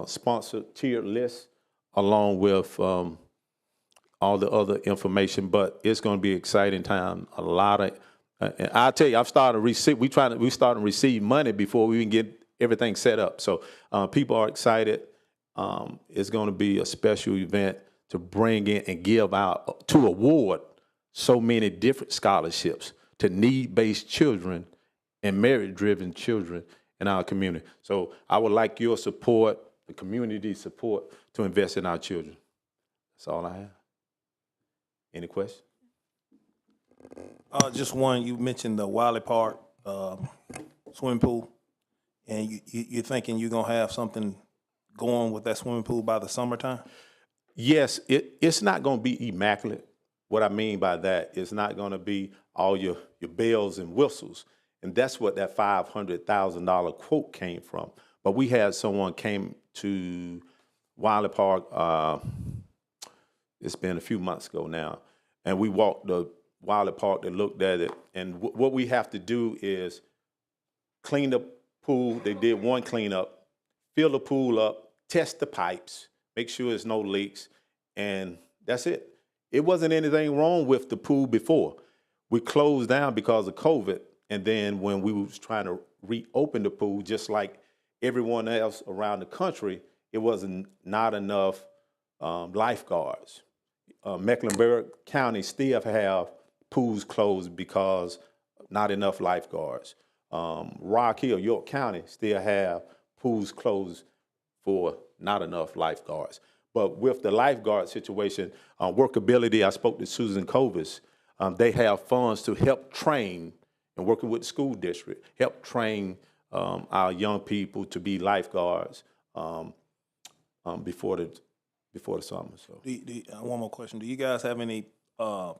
S15: sponsored tiered list along with all the other information. But it's going to be an exciting time. A lot of, and I'll tell you, I've started to receive. We starting to receive money before we even get everything set up. So people are excited. It's going to be a special event to bring in and give out, to award so many different scholarships to need-based children and merit-driven children in our community. So I would like your support, the community support, to invest in our children. That's all I have. Any questions?
S13: Just one, you mentioned the Wiley Park swimming pool, and you're thinking you're going to have something going with that swimming pool by the summertime?
S15: Yes, it's not going to be immaculate. What I mean by that, it's not going to be all your bells and whistles. And that's what that $500,000 quote came from. But we had someone came to Wiley Park, it's been a few months ago now, and we walked the Wiley Park, they looked at it, and what we have to do is clean the pool. They did one cleanup, fill the pool up, test the pipes, make sure there's no leaks, and that's it. It wasn't anything wrong with the pool before. We closed down because of COVID, and then when we was trying to reopen the pool, just like everyone else around the country, it wasn't not enough lifeguards. Mecklenburg County still have pools closed because not enough lifeguards. Rock Hill, York County still have pools closed for not enough lifeguards. But with the lifeguard situation, workability, I spoke to Susan Covis. They have funds to help train, and working with the school district, help train our young people to be lifeguards before the summer. So,
S13: one more question. Do you guys have any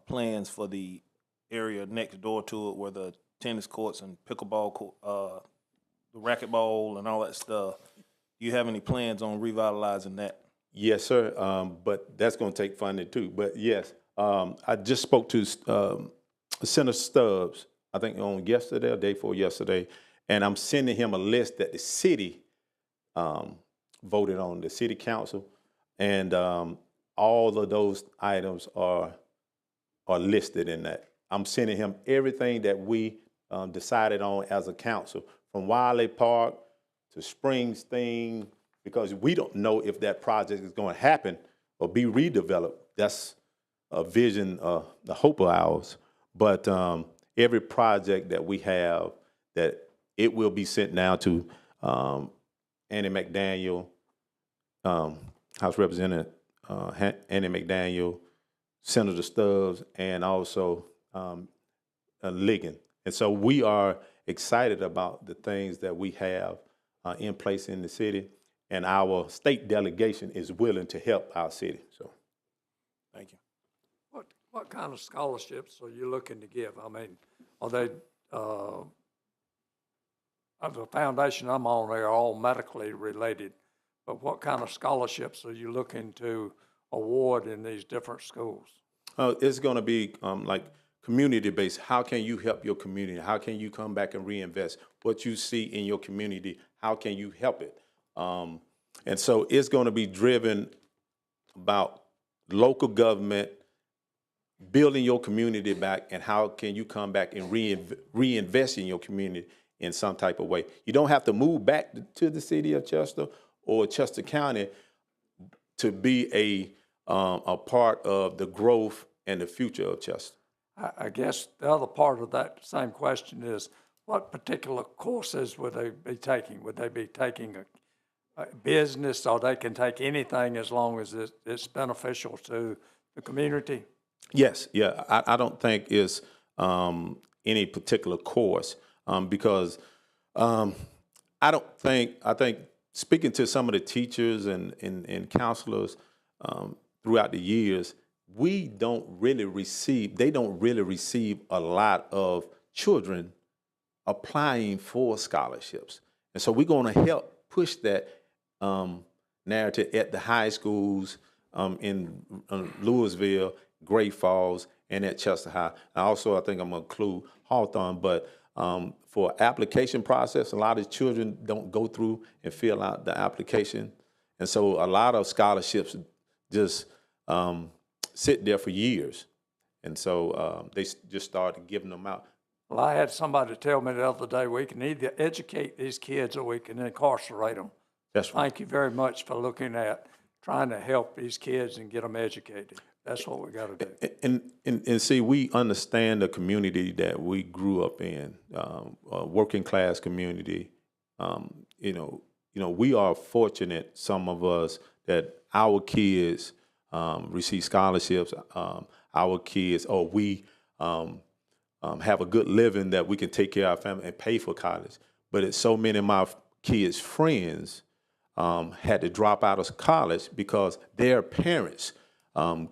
S13: plans for the area next door to it where the tennis courts and pickleball, the racquetball and all that stuff? Do you have any plans on revitalizing that?
S15: Yes, sir, but that's going to take funding too. But yes, I just spoke to Senator Stubbs, I think on yesterday or day before yesterday, and I'm sending him a list that the city voted on, the city council, and all of those items are listed in that. I'm sending him everything that we decided on as a council, from Wiley Park to Springsteen, because we don't know if that project is going to happen or be redeveloped. That's a vision, the hope of ours. But every project that we have, that it will be sent down to Annie McDaniel, House Representative Annie McDaniel, Senator Stubbs, and also Ligon. And so we are excited about the things that we have in place in the city, and our state delegation is willing to help our city. So,
S13: Thank you.
S3: What kind of scholarships are you looking to give? I mean, are they, of the foundation I'm on, they are all medically related, but what kind of scholarships are you looking to award in these different schools?
S15: it's going to be like community-based. How can you help your community? How can you come back and reinvest? What you see in your community, how can you help it? And so it's going to be driven about local government, building your community back, and how can you come back and reinvest in your community in some type of way. You don't have to move back to the city of Chester or Chester County to be a part of the growth and the future of Chester.
S3: I guess the other part of that same question is, what particular courses would they be taking? Would they be taking a business, or they can take anything as long as it's beneficial to the community?
S15: Yes, yeah. I don't think it's any particular course because I think speaking to some of the teachers and counselors throughout the years, they don't really receive a lot of children applying for scholarships. And so we're going to help push that narrative at the high schools in Louisville, Great Falls, and at Chester High. And also, I think I'm going to include Hawthorne, but for application process, a lot of children don't go through and fill out the application. And so a lot of scholarships just sit there for years. And so they just started giving them out.
S3: Well, I had somebody tell me the other day, we can either educate these kids or we can incarcerate them.
S15: That's right.
S3: Thank you very much for looking at trying to help these kids and get them educated. That's what we got to do.
S15: And see, we understand the community that we grew up in, a working class community. We are fortunate, some of us, that our kids receive scholarships. Our kids, or we have a good living that we can take care of our family and pay for college. But it's so many of my kids' friends had to drop out of college because their parents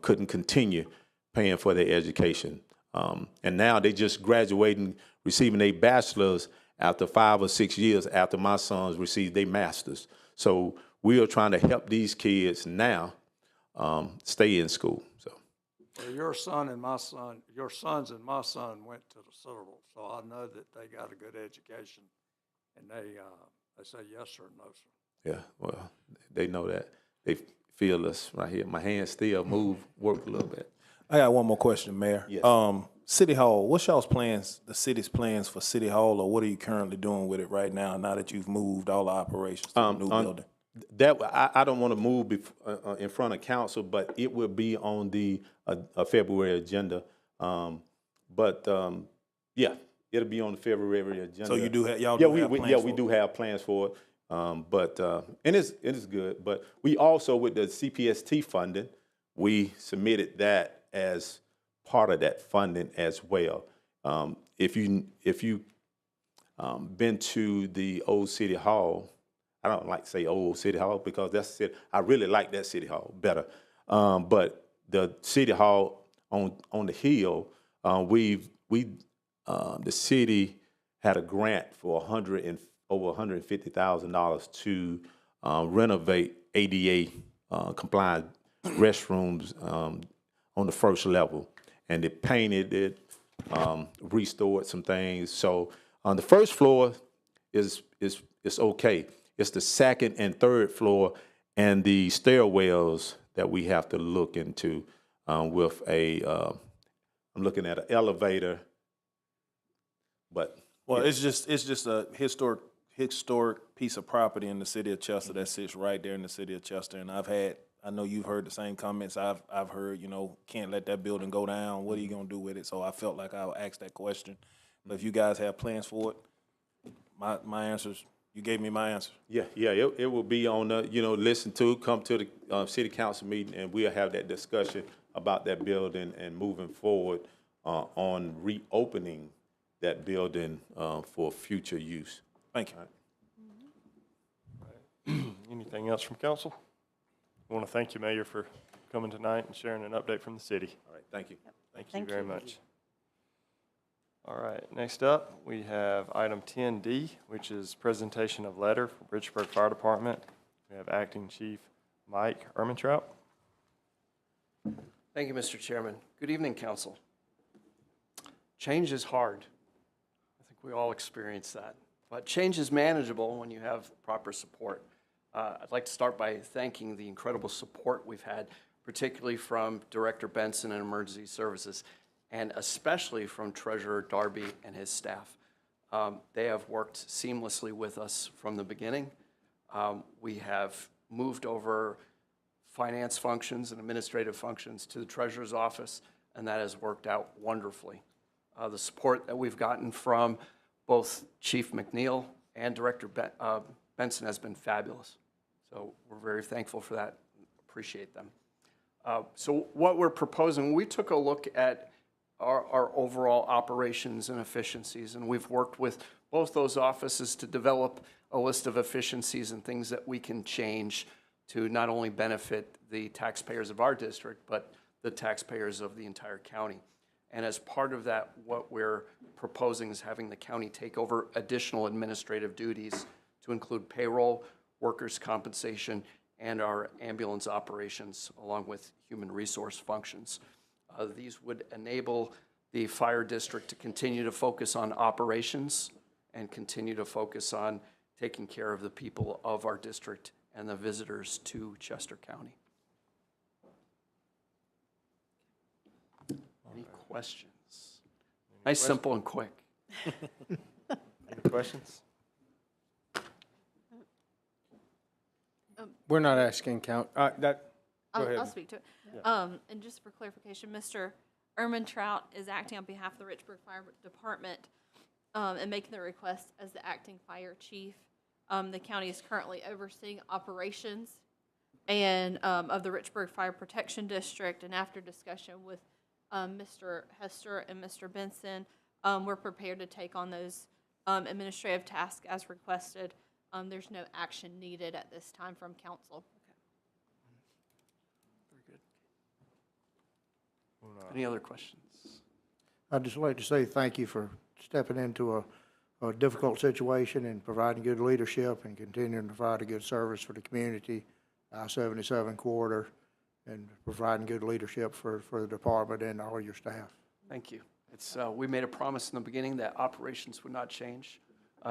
S15: couldn't continue paying for their education. And now they just graduating, receiving their bachelor's after 5 or 6 years after my sons received their master's. So we are trying to help these kids now stay in school. So.
S3: Well, your sons and my son went to the Citadel, so I know that they got a good education, and they say yes sir, no sir.
S15: Yeah, well, they know that. They feel us right here. My hands still work a little bit.
S13: I got one more question, Mayor.
S15: Yes.
S13: City Hall, what's y'all's plans, the city's plans for City Hall, or what are you currently doing with it right now that you've moved all the operations to the new building?
S15: I don't want to move in front of council, but it will be on the February agenda. Yeah, it'll be on the February agenda.
S13: So you do have, y'all
S15: we do have plans for it. And it is good. But we also, with the CPST funding, we submitted that as part of that funding as well. If you been to the old City Hall, I don't like to say old City Hall because I really like that City Hall better. But the City Hall on the hill, the city had a grant for over $150,000 to renovate ADA compliant restrooms on the first level, and they painted it, restored some things. So on the first floor is okay. It's the second and third floor and the stairwells that we have to look into with I'm looking at an elevator, but.
S13: Well, it's just a historic piece of property in the city of Chester that sits right there in the city of Chester, and I've had I know you've heard the same comments I've heard, you know, can't let that building go down. What are you gonna do with it? So I felt like I'll ask that question. But if you guys have plans for it, my answers, you gave me my answer.
S15: Yeah, it will be on, listen to, come to the city council meeting, and we'll have that discussion about that building and moving forward on reopening that building for future use.
S13: Thank you.
S2: Anything else from council? I want to thank you, Mayor, for coming tonight and sharing an update from the city.
S15: All right, thank you.
S2: Thank you very much. All right, next up, we have item 10D, which is presentation of letter from Richburg Fire Department. We have Acting Chief Mike Ermentrout.
S16: Thank you, Mr. Chairman. Good evening, council. Change is hard. I think we all experience that. But change is manageable when you have proper support. I'd like to start by thanking the incredible support we've had, particularly from Director Benson and Emergency Services, and especially from Treasurer Darby and his staff. They have worked seamlessly with us from the beginning. We have moved over finance functions and administrative functions to the Treasurer's office, and that has worked out wonderfully. The support that we've gotten from both Chief McNeil and Director Benson has been fabulous. So we're very thankful for that, appreciate them. So what we're proposing, we took a look at our overall operations and efficiencies, and we've worked with both those offices to develop a list of efficiencies and things that we can change to not only benefit the taxpayers of our district, but the taxpayers of the entire county. And as part of that, what we're proposing is having the county take over additional administrative duties to include payroll, workers' compensation, and our ambulance operations, along with human resource functions. These would enable the fire district to continue to focus on operations and continue to focus on taking care of the people of our district and the visitors to Chester County. Any questions? Nice, simple, and quick.
S2: Any questions?
S10: We're not asking go ahead.
S17: I'll speak to it.
S2: Yeah.
S17: And just for clarification, Mr. Ermentrout is acting on behalf of the Richburg Fire Department and making the request as the acting fire chief. The county is currently overseeing operations and of the Richburg Fire Protection District. And after discussion with Mr. Hester and Mr. Benson, we're prepared to take on those administrative tasks as requested. There's no action needed at this time from council.
S16: Any other questions?
S18: I'd just like to say thank you for stepping into a difficult situation and providing good leadership and continuing to provide a good service for the community, I-77 corridor, and providing good leadership for the department and all your staff.
S16: Thank you. It's, we made a promise in the beginning that operations would not change.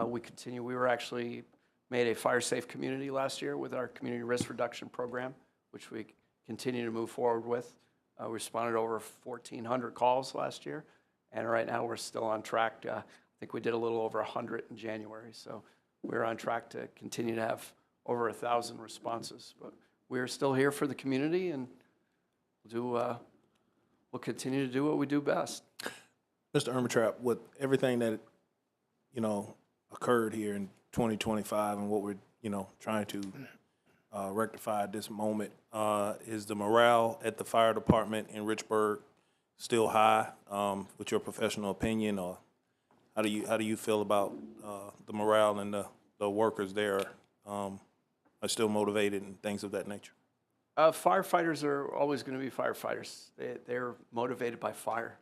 S16: We continue. We were actually made a fire-safe community last year with our community risk reduction program, which we continue to move forward with. We responded to over 1,400 calls last year, and right now we're still on track. I think we did a little over 100 in January, so we're on track to continue to have over 1,000 responses. But we're still here for the community, and we'll continue to do what we do best.
S13: Mr. Ermentrout, with everything that, occurred here in 2025 and what we're, trying to rectify at this moment, is the morale at the fire department in Richburg still high, with your professional opinion, or how do you feel about the morale and the workers there are still motivated and things of that nature?
S16: Firefighters are always going to be firefighters. They're motivated by fire.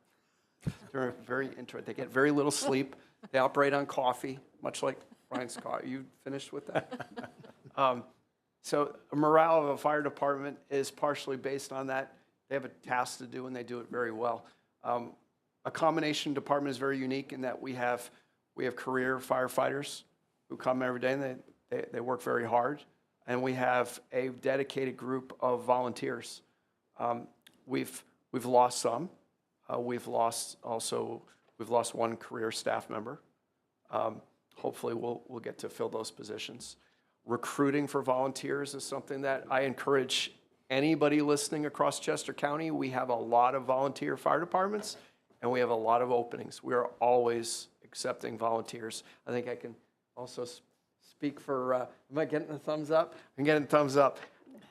S16: They're very interested. They get very little sleep. They operate on coffee, much like Brian's coffee. You finished with that? So morale of a fire department is partially based on that. They have a task to do, and they do it very well. A combination department is very unique in that we have career firefighters who come every day, and they work very hard. And we have a dedicated group of volunteers. We've lost some. We've lost one career staff member. Hopefully we'll get to fill those positions. Recruiting for volunteers is something that I encourage anybody listening across Chester County, we have a lot of volunteer fire departments, and we have a lot of openings. We are always accepting volunteers. I think I can also speak for, am I getting a thumbs up? I'm getting a thumbs up.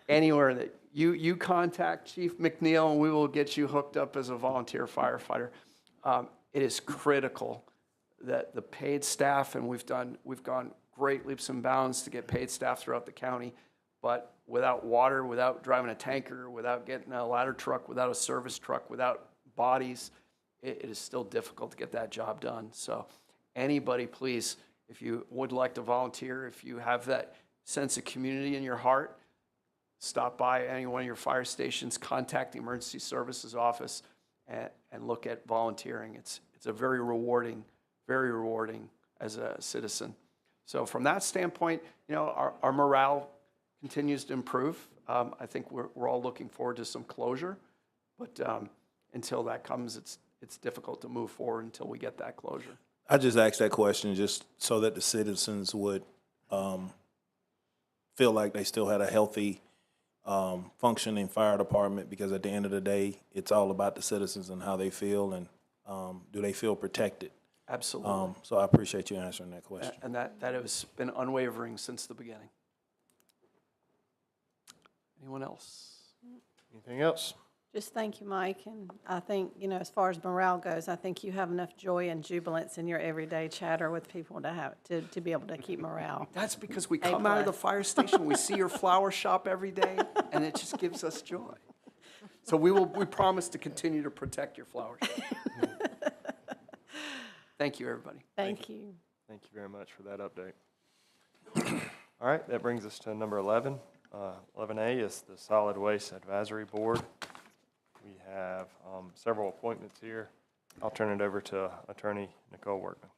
S16: Anywhere that you contact Chief McNeil, and we will get you hooked up as a volunteer firefighter. It is critical that the paid staff, and we've gone great leaps and bounds to get paid staff throughout the county, but without water, without driving a tanker, without getting a ladder truck, without a service truck, without bodies, it is still difficult to get that job done. So anybody, please, if you would like to volunteer, if you have that sense of community in your heart, stop by any one of your fire stations, contact the emergency services office, and look at volunteering. It's a very rewarding as a citizen. So from that standpoint, our morale continues to improve. I think we're all looking forward to some closure, but until that comes, it's difficult to move forward until we get that closure.
S13: I just asked that question just so that the citizens would feel like they still had a healthy, functioning fire department, because at the end of the day, it's all about the citizens and how they feel and do they feel protected.
S16: Absolutely.
S13: So I appreciate you answering that question.
S16: And that has been unwavering since the beginning. Anyone else?
S2: Anything else?
S4: Just thank you, Mike, and I think, as far as morale goes, I think you have enough joy and jubilance in your everyday chatter with people to be able to keep morale.
S16: That's because we come out of the fire station, we see your flower shop every day, and it just gives us joy. So we promise to continue to protect your flower shop. Thank you, everybody.
S4: Thank you.
S2: Thank you very much for that update. All right, that brings us to number 11. 11A is the Solid Waste Advisory Board. We have several appointments here. I'll turn it over to Attorney Nicole Workman.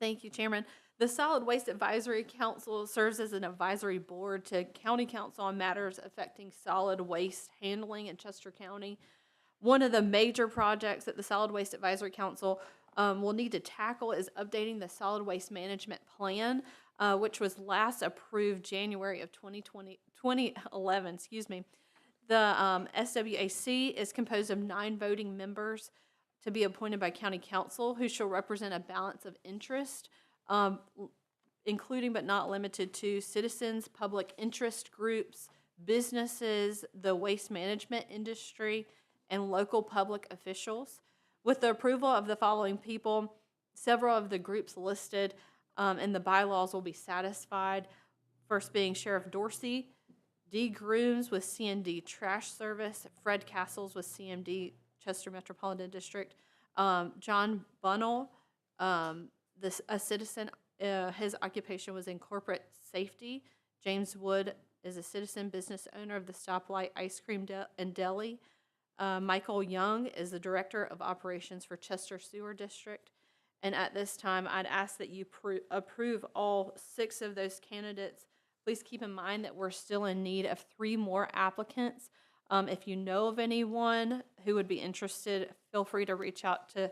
S17: Thank you, Chairman. The Solid Waste Advisory Council serves as an advisory board to County Council on matters affecting solid waste handling in Chester County. One of the major projects that the Solid Waste Advisory Council will need to tackle is updating the solid waste management plan, which was last approved January of 2011. The SWAC is composed of 9 voting members to be appointed by County Council, who shall represent a balance of interest, including but not limited to citizens, public interest groups, businesses, the waste management industry, and local public officials. With the approval of the following people, several of the groups listed in the bylaws will be satisfied. First being Sheriff Dorsey, D. Grooms with CMD Trash Service, Fred Castles with CMD Chester Metropolitan District, John Bunnell, a citizen, his occupation was in corporate safety. James Wood is a citizen business owner of the Stoplight Ice Cream and Deli. Michael Young is the Director of Operations for Chester Sewer District. And at this time, I'd ask that you approve all 6 of those candidates. Please keep in mind that we're still in need of 3 more applicants. If you know of anyone who would be interested, feel free to reach out to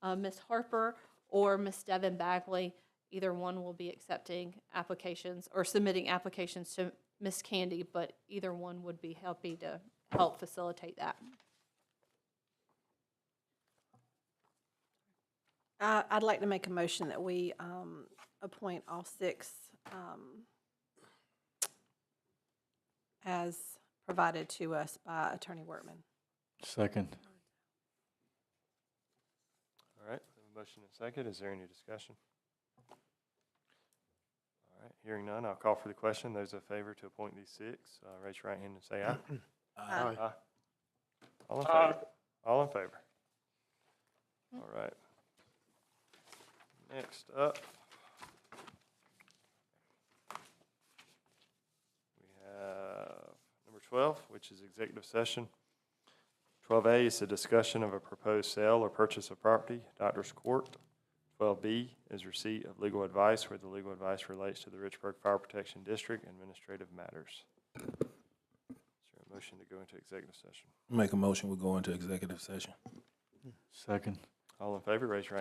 S17: Ms. Harper or Ms. Devin Bagley. Either one will be accepting applications or submitting applications to Ms. Candy, but either one would be happy to help facilitate that.
S4: I'd like to make a motion that we appoint all 6 as provided to us by Attorney Workman.
S5: Second.
S2: All right, we have a motion and a second. Is there any discussion? All right, hearing none, I'll call for the question. Those in favor to appoint these 6, raise your right hand and say aye.
S4: Aye.
S2: Aye. All in favor? All in favor? All right. Next up, we have number 12, which is executive session. 12A is a discussion of a proposed sale or purchase of property, Doctors Court. 12B is receipt of legal advice where the legal advice relates to the Richburg Fire Protection District administrative matters. Is there a motion to go into executive session?
S13: Make a motion, we go into executive session.
S5: Second.
S2: All in favor, raise your hand.